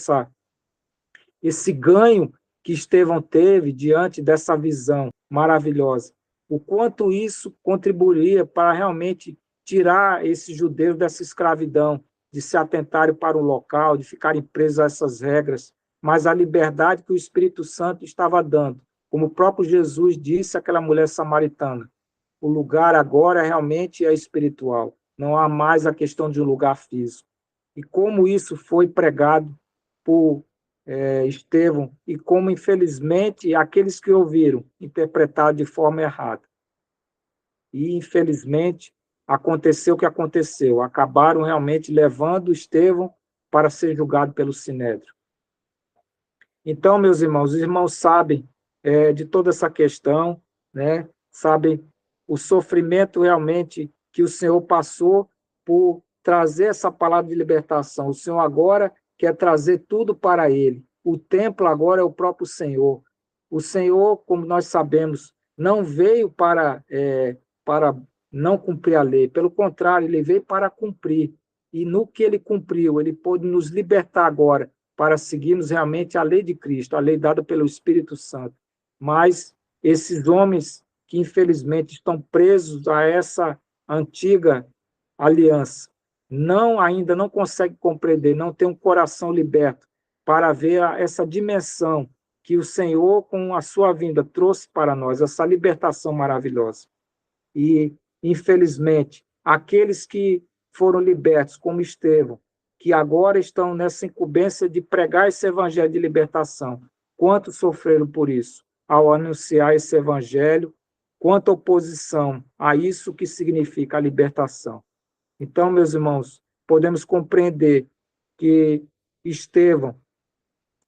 esse ganho que Estevão teve diante dessa visão maravilhosa. O quanto isso contribuiria para realmente tirar esses judeus dessa escravidão, de se atentarem para o local, de ficarem presos a essas regras, mas a liberdade que o Espírito Santo estava dando. Como o próprio Jesus disse àquela mulher samaritana, o lugar agora realmente é espiritual, não há mais a questão de um lugar físico. E como isso foi pregado por Estevão, e como, infelizmente, aqueles que ouviram interpretaram de forma errada. E, infelizmente, aconteceu o que aconteceu. Acabaram realmente levando Estevão para ser julgado pelo Sinédrio. Então, meus irmãos, os irmãos sabem de toda essa questão, né? Sabem o sofrimento realmente que o Senhor passou por trazer essa palavra de libertação. O Senhor agora quer trazer tudo para ele. O templo agora é o próprio Senhor. O Senhor, como nós sabemos, não veio para não cumprir a lei. Pelo contrário, ele veio para cumprir. E no que ele cumpriu, ele pôde nos libertar agora para seguirmos realmente a lei de Cristo, a lei dada pelo Espírito Santo. Mas esses homens que, infelizmente, estão presos a essa antiga aliança, ainda não conseguem compreender, não têm um coração liberto para ver essa dimensão que o Senhor, com a sua vinda, trouxe para nós, essa libertação maravilhosa. E, infelizmente, aqueles que foram libertos, como Estevão, que agora estão nessa incumbência de pregar esse evangelho de libertação, quanto sofreram por isso, ao anunciar esse evangelho, quanto oposição a isso que significa a libertação. Então, meus irmãos, podemos compreender que Estevão,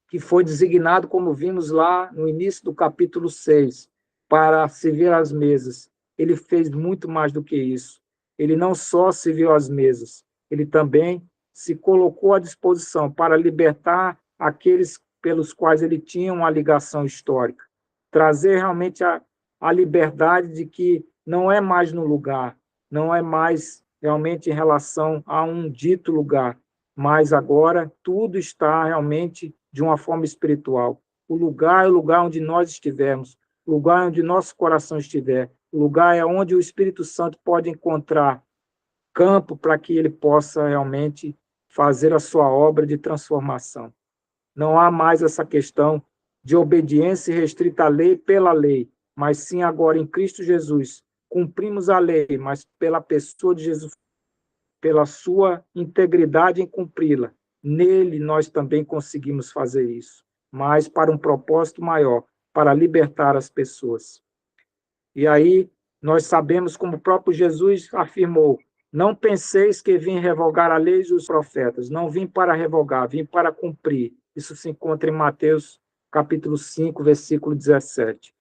que foi designado, como vimos lá no início do capítulo 6, para servir às mesas, ele fez muito mais do que isso. Ele não só serviu às mesas, ele também se colocou à disposição para libertar aqueles pelos quais ele tinha uma ligação histórica. Trazer realmente a liberdade de que não é mais no lugar, não é mais realmente em relação a um dito lugar, mas agora tudo está realmente de uma forma espiritual. O lugar é o lugar onde nós estivermos, o lugar onde nosso coração estiver, o lugar é onde o Espírito Santo pode encontrar campo para que ele possa realmente fazer a sua obra de transformação. Não há mais essa questão de obediência restrita à lei pela lei, mas sim agora em Cristo Jesus. Cumprimos a lei, mas pela pessoa de Jesus, pela sua integridade em cumpri-la. Nele nós também conseguimos fazer isso, mas para um propósito maior, para libertar as pessoas. E aí nós sabemos, como o próprio Jesus afirmou, não penseis que vim revogar a lei e os profetas, não vim para revogar, vim para cumprir. Isso se encontra em Mateus capítulo 5, versículo 17.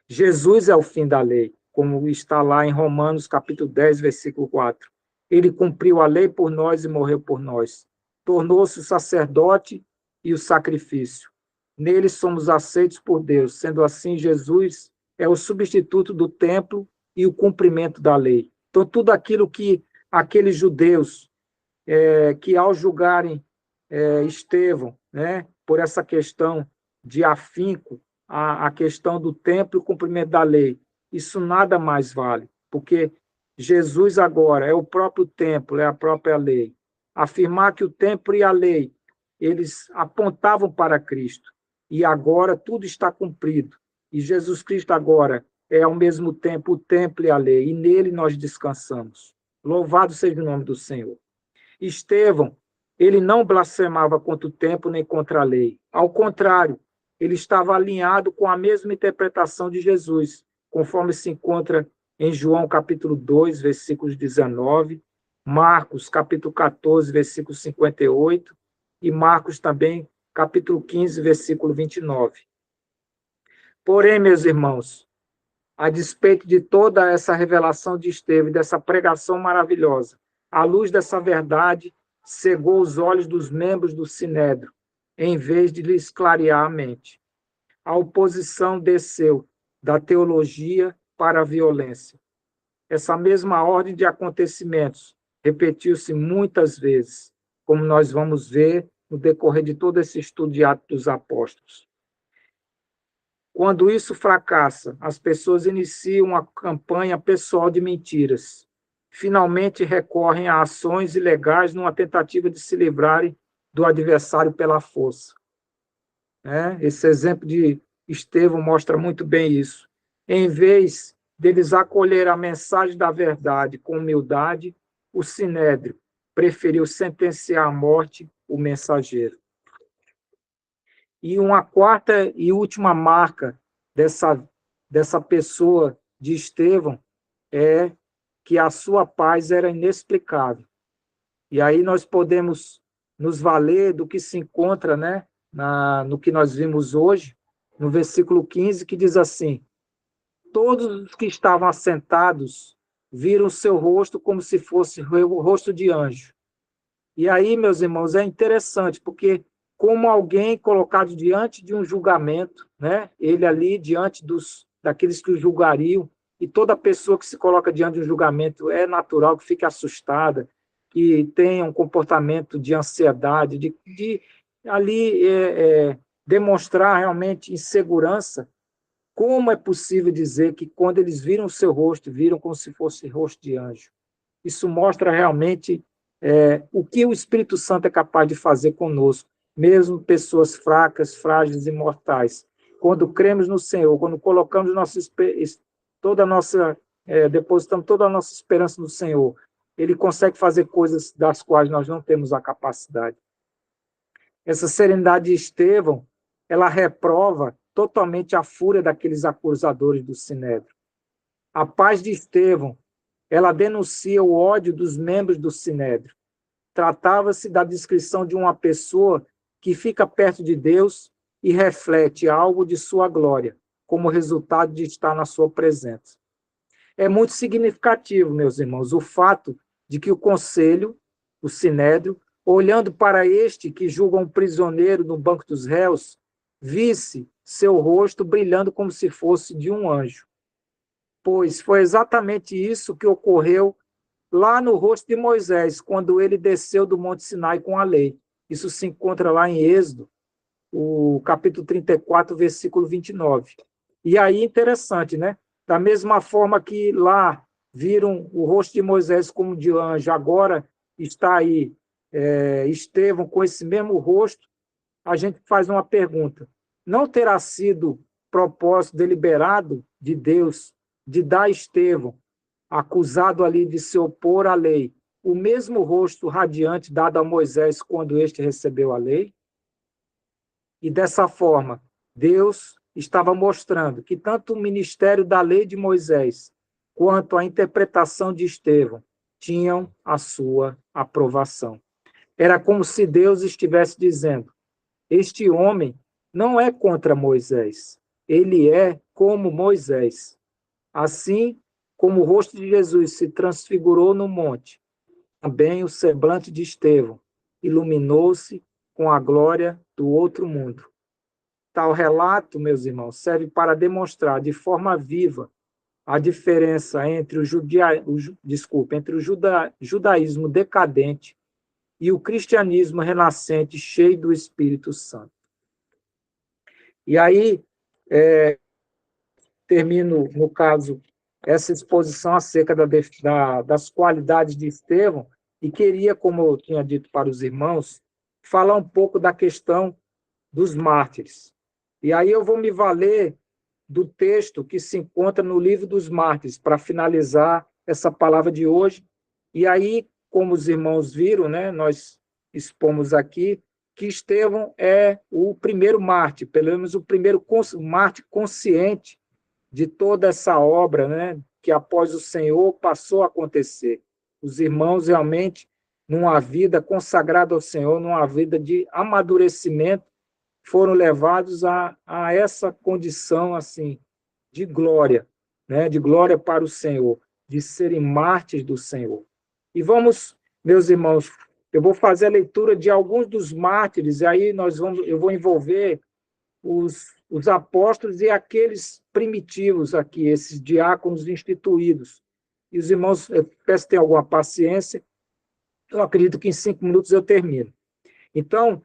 Jesus é o fim da lei, como está lá em Romanos capítulo 10, versículo 4. Ele cumpriu a lei por nós e morreu por nós. Tornou-se o sacerdote e o sacrifício. Nele somos aceitos por Deus. Sendo assim, Jesus é o substituto do templo e o cumprimento da lei. Então, tudo aquilo que aqueles judeus, que ao julgarem Estevão, né, por essa questão de afinco, a questão do templo e o cumprimento da lei, isso nada mais vale, porque Jesus agora é o próprio templo, é a própria lei. Afirmar que o templo e a lei, eles apontavam para Cristo, e agora tudo está cumprido. E Jesus Cristo agora é ao mesmo tempo o templo e a lei, e nele nós descansamos. Louvado seja o nome do Senhor. Estevão, ele não blasfemava contra o templo nem contra a lei. Ao contrário, ele estava alinhado com a mesma interpretação de Jesus, conforme se encontra em João capítulo 2, versículos 19, Marcos capítulo 14, versículo 58, e Marcos também capítulo 15, versículo 29. Porém, meus irmãos, a despeito de toda essa revelação de Estevão, dessa pregação maravilhosa, a luz dessa verdade cegou os olhos dos membros do Sinédrio, em vez de lhes clarear a mente. A oposição desceu da teologia para a violência. Essa mesma ordem de acontecimentos repetiu-se muitas vezes, como nós vamos ver no decorrer de todo esse estudo de Atos dos Apóstolos. Quando isso fracassa, as pessoas iniciam uma campanha pessoal de mentiras. Finalmente recorrem a ações ilegais numa tentativa de se livrarem do adversário pela força. Esse exemplo de Estevão mostra muito bem isso. Em vez deles acolher a mensagem da verdade com humildade, o Sinédrio preferiu sentenciar à morte o mensageiro. E uma quarta e última marca dessa pessoa de Estevão é que a sua paz era inexplicável. E aí nós podemos nos valer do que se encontra, né, no que nós vimos hoje, no versículo 15, que diz assim: todos os que estavam assentados viram seu rosto como se fosse o rosto de anjo. E aí, meus irmãos, é interessante, porque como alguém colocado diante de um julgamento, né? Ele ali diante daqueles que o julgariam, e toda pessoa que se coloca diante de um julgamento é natural que fique assustada, que tenha um comportamento de ansiedade, de ali demonstrar realmente insegurança. Como é possível dizer que quando eles viram o seu rosto, viram como se fosse rosto de anjo? Isso mostra realmente o que o Espírito Santo é capaz de fazer conosco, mesmo pessoas fracas, frágeis e mortais. Quando cremos no Senhor, quando colocamos toda a nossa, depositamos toda a nossa esperança no Senhor, Ele consegue fazer coisas das quais nós não temos a capacidade. Essa serenidade de Estevão, ela reprova totalmente a fúria daqueles acusadores do Sinédrio. A paz de Estevão, ela denuncia o ódio dos membros do Sinédrio. Tratava-se da descrição de uma pessoa que fica perto de Deus e reflete algo de sua glória, como resultado de estar na sua presença. É muito significativo, meus irmãos, o fato de que o conselho, o Sinédrio, olhando para este que julga um prisioneiro no banco dos réus, visse seu rosto brilhando como se fosse de um anjo. Pois foi exatamente isso que ocorreu lá no rosto de Moisés, quando ele desceu do Monte Sinai com a lei. Isso se encontra lá em Êxodo, o capítulo 34, versículo 29. E aí, interessante, né? Da mesma forma que lá viram o rosto de Moisés como de anjo, agora está aí Estevão com esse mesmo rosto, a gente faz uma pergunta. Não terá sido propósito deliberado de Deus de dar a Estevão, acusado ali de se opor à lei, o mesmo rosto radiante dado a Moisés quando este recebeu a lei? E dessa forma, Deus estava mostrando que tanto o ministério da lei de Moisés quanto a interpretação de Estevão tinham a sua aprovação. Era como se Deus estivesse dizendo: este homem não é contra Moisés, ele é como Moisés. Assim como o rosto de Jesus se transfigurou no monte, também o semblante de Estevão iluminou-se com a glória do outro mundo. Tal relato, meus irmãos, serve para demonstrar de forma viva a diferença entre entre o judaísmo decadente e o cristianismo renascente cheio do Espírito Santo. E aí, termino, no caso, essa exposição acerca das qualidades de Estevão e queria, como eu tinha dito para os irmãos, falar um pouco da questão dos mártires. E aí eu vou me valer do texto que se encontra no livro dos Mártires, para finalizar essa palavra de hoje. E aí, como os irmãos viram, né, nós expomos aqui que Estevão é o primeiro mártir, pelo menos o primeiro mártir consciente de toda essa obra, né, que após o Senhor passou a acontecer. Os irmãos realmente, numa vida consagrada ao Senhor, numa vida de amadurecimento, foram levados a essa condição assim de glória, né, de glória para o Senhor, de serem mártires do Senhor. E vamos, meus irmãos, eu vou fazer a leitura de alguns dos mártires, e aí eu vou envolver os apóstolos e aqueles primitivos aqui, esses diáconos instituídos. E os irmãos, eu peço que tenham alguma paciência, eu acredito que em 5 minutos eu termino. Então,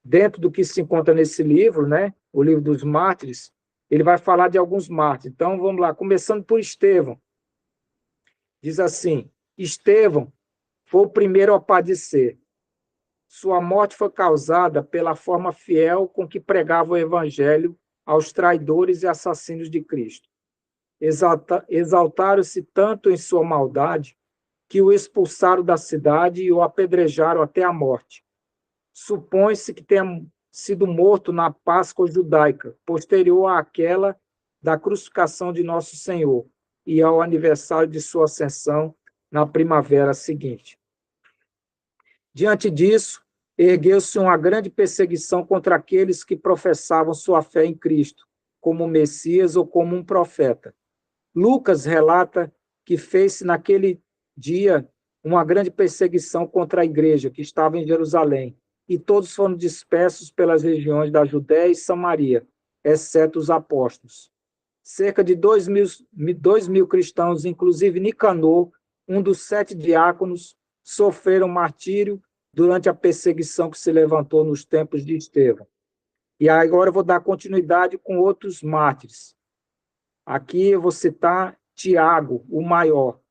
dentro do que se encontra nesse livro, né, o livro dos mártires, ele vai falar de alguns mártires. Então, vamos lá, começando por Estevão. Diz assim: Estevão foi o primeiro a padecer. Sua morte foi causada pela forma fiel com que pregava o evangelho aos traidores e assassinos de Cristo. Exaltaram-se tanto em sua maldade que o expulsaram da cidade e o apedrejaram até a morte. Supõe-se que tenha sido morto na Páscoa judaica, posterior àquela da crucificação de Nosso Senhor, e ao aniversário de sua ascensão na primavera seguinte. Diante disso, ergueu-se uma grande perseguição contra aqueles que professavam sua fé em Cristo, como Messias ou como um profeta. Lucas relata que fez-se naquele dia uma grande perseguição contra a igreja que estava em Jerusalém, e todos foram dispersos pelas regiões da Judéia e Samaria, exceto os apóstolos. Cerca de 2.000 cristãos, inclusive Nicanor, um dos 7 diáconos, sofreram martírio durante a perseguição que se levantou nos tempos de Estevão. E agora eu vou dar continuidade com outros mártires. Aqui eu vou citar Tiago, o maior.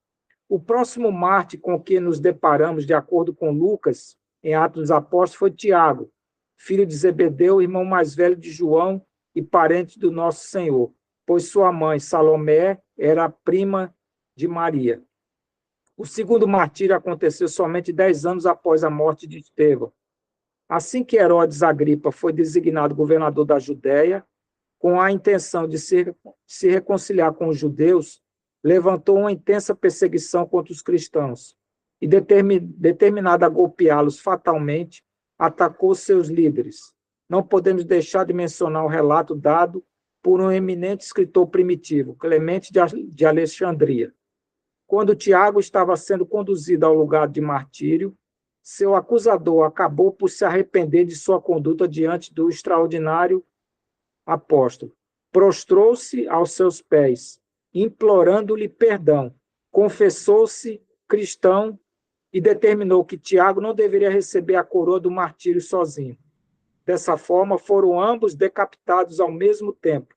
O próximo mártir com que nos deparamos, de acordo com Lucas, em Atos dos Apóstolos, foi Tiago, filho de Zebedeu, irmão mais velho de João e parente do nosso Senhor, pois sua mãe, Salomé, era prima de Maria. O segundo martírio aconteceu somente 10 anos após a morte de Estevão. Assim que Herodes Agripa foi designado governador da Judéia, com a intenção de se reconciliar com os judeus, levantou uma intensa perseguição contra os cristãos e, determinado a golpeá-los fatalmente, atacou seus líderes. Não podemos deixar de mencionar o relato dado por um eminente escritor primitivo, Clemente de Alexandria. Quando Tiago estava sendo conduzido ao lugar de martírio, seu acusador acabou por se arrepender de sua conduta diante do extraordinário apóstolo. Prostrou-se aos seus pés, implorando-lhe perdão. Confessou-se cristão e determinou que Tiago não deveria receber a coroa do martírio sozinho. Dessa forma, foram ambos decapitados ao mesmo tempo.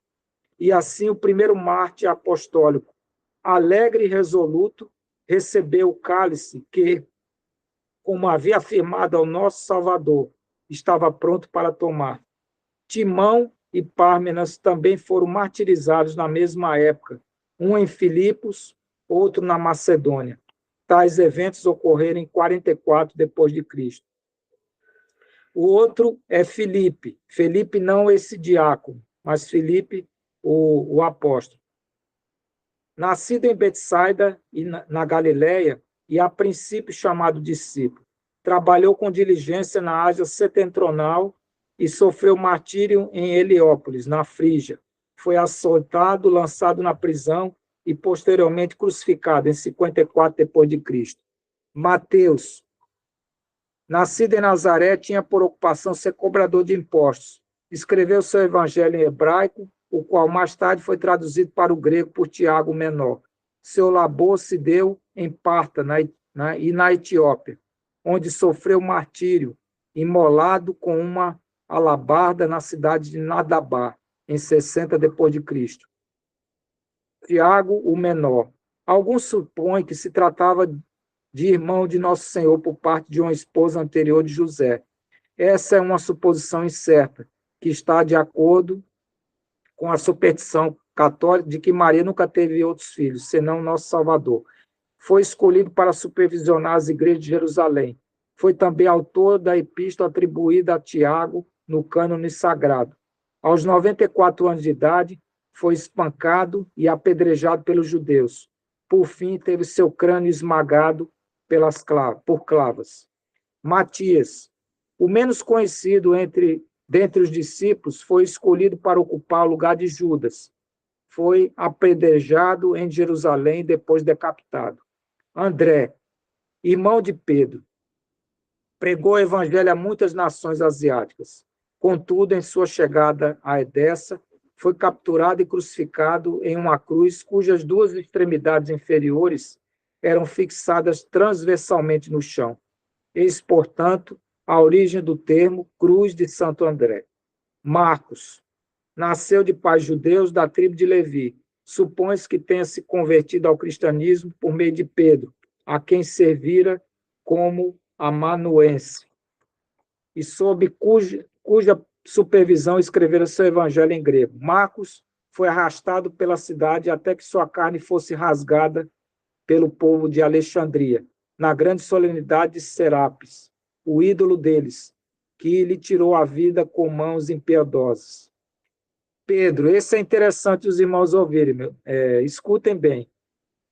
E assim o primeiro mártir apostólico, alegre e resoluto, recebeu o cálice que, como havia afirmado ao nosso Salvador, estava pronto para tomar. Timão e Pármenas também foram martirizados na mesma época, um em Filipos, outro na Macedônia. Tais eventos ocorreram em 44 depois de Cristo. O outro é Filipe. Filipe não esse diácono, mas Filipe, o apóstolo. Nascido em Betsaida, na Galiléia, e a princípio chamado discípulo, trabalhou com diligência na Ásia Setentrional e sofreu martírio em Heliópolis, na Frígia. Foi açoitado, lançado na prisão e posteriormente crucificado em 54 depois de Cristo. Mateus, nascido em Nazaré, tinha por ocupação ser cobrador de impostos. Escreveu seu evangelho em hebraico, o qual mais tarde foi traduzido para o grego por Tiago Menor. Seu labor se deu em Parta e na Etiópia, onde sofreu martírio, imolado com uma alabarda na cidade de Nadabá, em 60 depois de Cristo. Tiago, o menor. Alguns supõem que se tratava de irmão de Nosso Senhor por parte de uma esposa anterior de José. Essa é uma suposição incerta, que está de acordo com a superstição católica de que Maria nunca teve outros filhos, senão Nosso Salvador. Foi escolhido para supervisionar as igrejas de Jerusalém. Foi também autor da epístola atribuída a Tiago no cânone sagrado. Aos 94 anos de idade, foi espancado e apedrejado pelos judeus. Por fim, teve seu crânio esmagado por clavas. Matias, o menos conhecido dentre os discípulos, foi escolhido para ocupar o lugar de Judas. Foi apedrejado em Jerusalém, depois decapitado. André, irmão de Pedro, pregou o evangelho a muitas nações asiáticas. Contudo, em sua chegada a Edessa, foi capturado e crucificado em uma cruz cujas duas extremidades inferiores eram fixadas transversalmente no chão. Eis, portanto, a origem do termo Cruz de Santo André. Marcos, nasceu de pais judeus da tribo de Levi. Supõe-se que tenha se convertido ao cristianismo por meio de Pedro, a quem servira como amanuense, e sob cuja supervisão escrevera seu evangelho em grego. Marcos foi arrastado pela cidade até que sua carne fosse rasgada pelo povo de Alexandria, na grande solenidade de Serapis, o ídolo deles, que lhe tirou a vida com mãos impiedosas. Pedro, esse é interessante os irmãos ouvirem, escutem bem.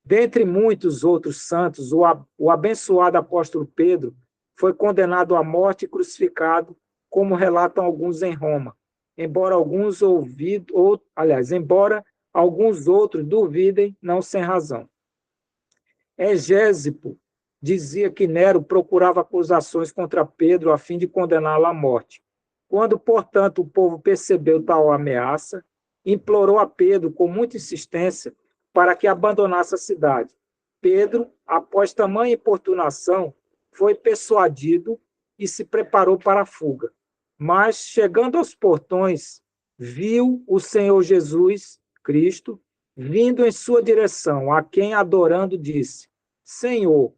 Dentre muitos outros santos, o abençoado apóstolo Pedro foi condenado à morte e crucificado, como relatam alguns em Roma. embora alguns outros duvidem, não sem razão. Egésipo dizia que Nero procurava acusações contra Pedro a fim de condená-lo à morte. Quando, portanto, o povo percebeu tal ameaça, implorou a Pedro com muita insistência para que abandonasse a cidade. Pedro, após tamanha importunação, foi persuadido e se preparou para a fuga. Mas, chegando aos portões, viu o Senhor Jesus Cristo vindo em sua direção, a quem, adorando, disse: Senhor,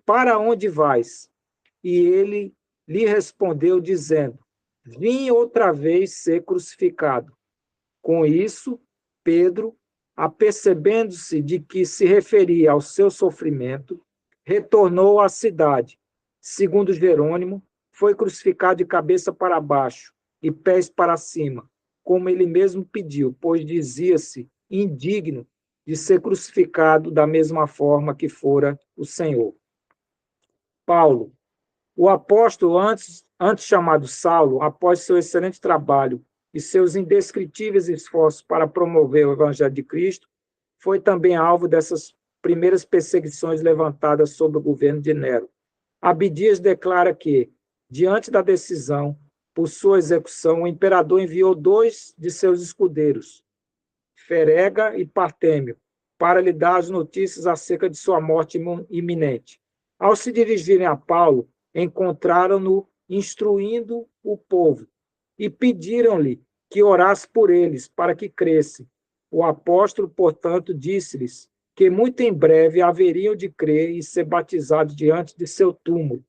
para onde vais? E ele lhe respondeu, dizendo: Vim outra vez ser crucificado. Com isso, Pedro, apercebendo-se de que se referia ao seu sofrimento, retornou à cidade. Segundo Jerônimo, foi crucificado de cabeça para baixo e pés para cima, como ele mesmo pediu, pois dizia-se indigno de ser crucificado da mesma forma que fora o Senhor. Paulo, o apóstolo antes chamado Saulo, após seu excelente trabalho e seus indescritíveis esforços para promover o Evangelho de Cristo, foi também alvo dessas primeiras perseguições levantadas sob o governo de Nero. Abdias declara que, diante da decisão por sua execução, o imperador enviou 2 de seus escudeiros, Ferega e Partêmio, para lhe dar as notícias acerca de sua morte iminente. Ao se dirigirem a Paulo, encontraram-no instruindo o povo e pediram-lhe que orasse por eles, para que crescem. O apóstolo, portanto, disse-lhes que muito em breve haveriam de crer e ser batizados diante de seu túmulo.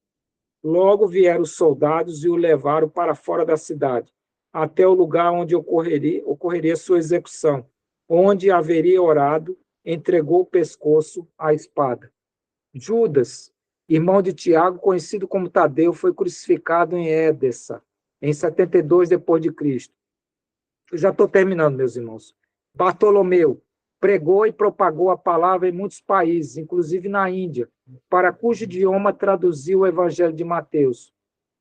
Logo vieram os soldados e o levaram para fora da cidade, até o lugar onde ocorreria sua execução, onde haveria orado, entregou o pescoço à espada. Judas, irmão de Tiago, conhecido como Tadeu, foi crucificado em Édessa, em 72 depois de Cristo. Eu já estou terminando, meus irmãos. Bartolomeu pregou e propagou a palavra em muitos países, inclusive na Índia, para cujo idioma traduziu o Evangelho de Mateus.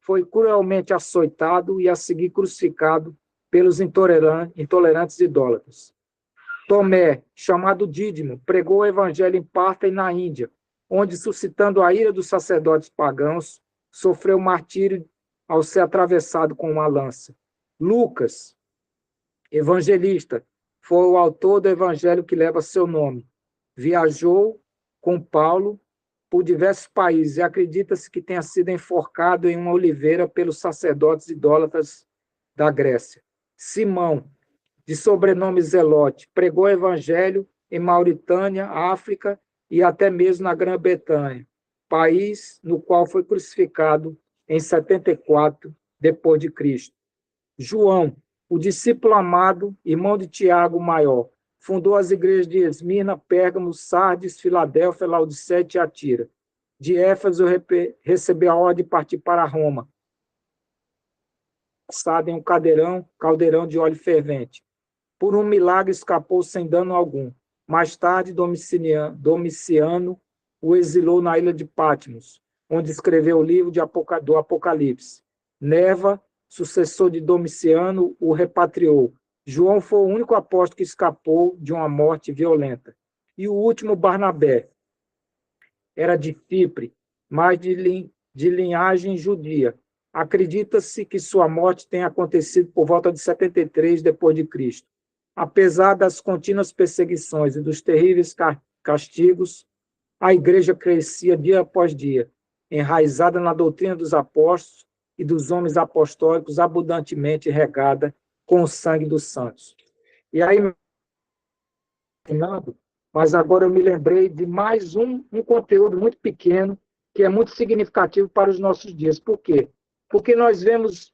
Foi cruelmente açoitado e a seguir crucificado pelos intolerantes idólatras. Tomé, chamado Dídimo, pregou o Evangelho em Parta e na Índia, onde, suscitando a ira dos sacerdotes pagãos, sofreu martírio ao ser atravessado com uma lança. Lucas, evangelista, foi o autor do evangelho que leva seu nome. Viajou com Paulo por diversos países e acredita-se que tenha sido enforcado em uma oliveira pelos sacerdotes idólatras da Grécia. Simão, de sobrenome Zelote, pregou o evangelho em Mauritânia, África e até mesmo na Grã-Bretanha, país no qual foi crucificado em 74 depois de Cristo. João, o discípulo amado, irmão de Tiago Maior, fundou as igrejas de Esmirna, Pérgamo, Sardes, Filadélfia, Laodiceia e Tiatira. De Éfeso recebeu a ordem de partir para Roma, passado em um caldeirão de óleo fervente. Por um milagre escapou sem dano algum. Mais tarde, Domiciano o exilou na ilha de Patmos, onde escreveu o livro do Apocalipse. Nerva, sucessor de Domiciano, o repatriou. João foi o único apóstolo que escapou de uma morte violenta. E o último, Barnabé, era de Chipre, mas de linhagem judia. Acredita-se que sua morte tenha acontecido por volta de 73 depois de Cristo. Apesar das contínuas perseguições e dos terríveis castigos, a igreja crescia dia após dia, enraizada na doutrina dos apóstolos e dos homens apostólicos, abundantemente regada com o sangue dos santos. E aí, mas agora eu me lembrei de mais um conteúdo muito pequeno, que é muito significativo para os nossos dias. Por quê? Porque nós vemos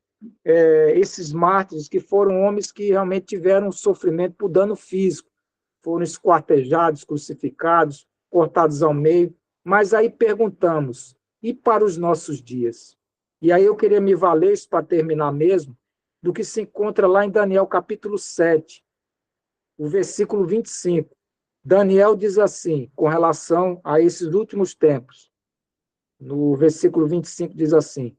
esses mártires que foram homens que realmente tiveram um sofrimento por dano físico, foram esquartejados, crucificados, cortados ao meio, mas aí perguntamos, e para os nossos dias? E aí eu queria me valer, isso para terminar mesmo, do que se encontra lá em Daniel capítulo 7, o versículo 25. Daniel diz assim, com relação a esses últimos tempos, no versículo 25 diz assim: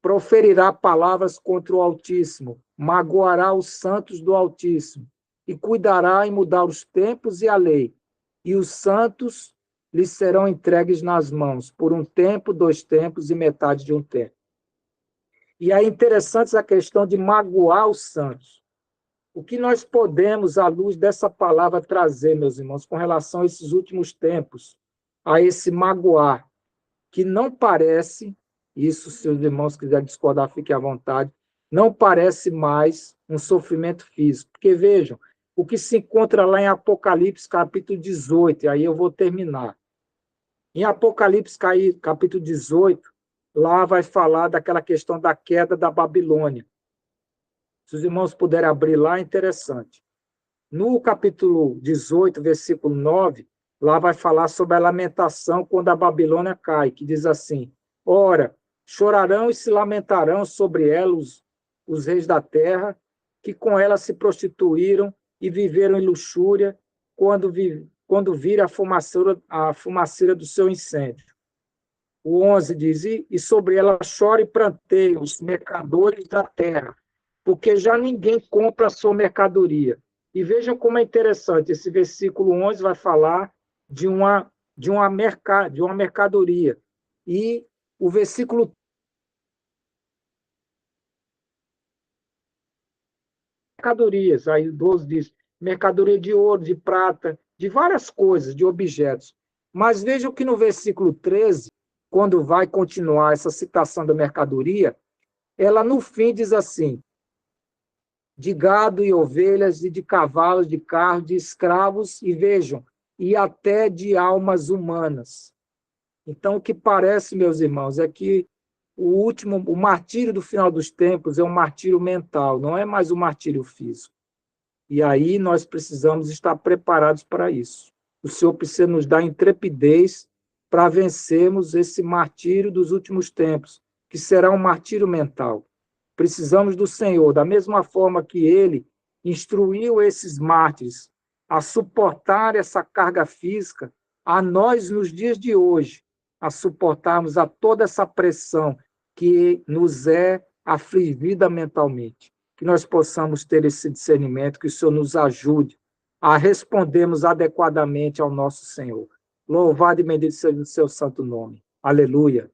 proferirá palavras contra o Altíssimo, magoará os santos do Altíssimo, e cuidará em mudar os tempos e a lei, e os santos lhes serão entregues nas mãos, por um tempo, 2 tempos e metade de um tempo. E é interessante essa questão de magoar os santos. O que nós podemos, à luz dessa palavra, trazer, meus irmãos, com relação a esses últimos tempos, a esse magoar, que não parece, isso, se os irmãos quiserem discordar, fiquem à vontade, não parece mais um sofrimento físico. Porque, vejam, o que se encontra lá em Apocalipse, capítulo 18, e aí eu vou terminar. Em Apocalipse, capítulo 18, lá vai falar daquela questão da queda da Babilônia. Se os irmãos puderem abrir lá, é interessante. No capítulo 18, versículo 9, lá vai falar sobre a lamentação quando a Babilônia cai, que diz assim: ora, chorarão e se lamentarão sobre ela os reis da terra, que com ela se prostituíram e viveram em luxúria, quando viram a fumaceira do seu incêndio. O 11 diz, e sobre ela chora e pranteia os mercadores da terra, porque já ninguém compra a sua mercadoria. E vejam como é interessante, esse versículo 11 vai falar de uma mercadoria. E o versículo mercadorias, aí o 12 diz, mercadoria de ouro, de prata, de várias coisas, de objetos. Mas vejam que no versículo 13, quando vai continuar essa citação da mercadoria, ela no fim diz assim, de gado e ovelhas, e de cavalos, de carros, de escravos, e vejam, e até de almas humanas. Então, o que parece, meus irmãos, é que o martírio do final dos tempos é um martírio mental, não é mais um martírio físico. E aí nós precisamos estar preparados para isso. O Senhor precisa nos dar intrepidez para vencermos esse martírio dos últimos tempos, que será um martírio mental. Precisamos do Senhor, da mesma forma que Ele instruiu esses mártires a suportar essa carga física, a nós, nos dias de hoje, a suportarmos a toda essa pressão que nos é afligida mentalmente. Que nós possamos ter esse discernimento, que o Senhor nos ajude a respondermos adequadamente ao nosso Senhor. Louvado e bendito seja o seu santo nome. Aleluia.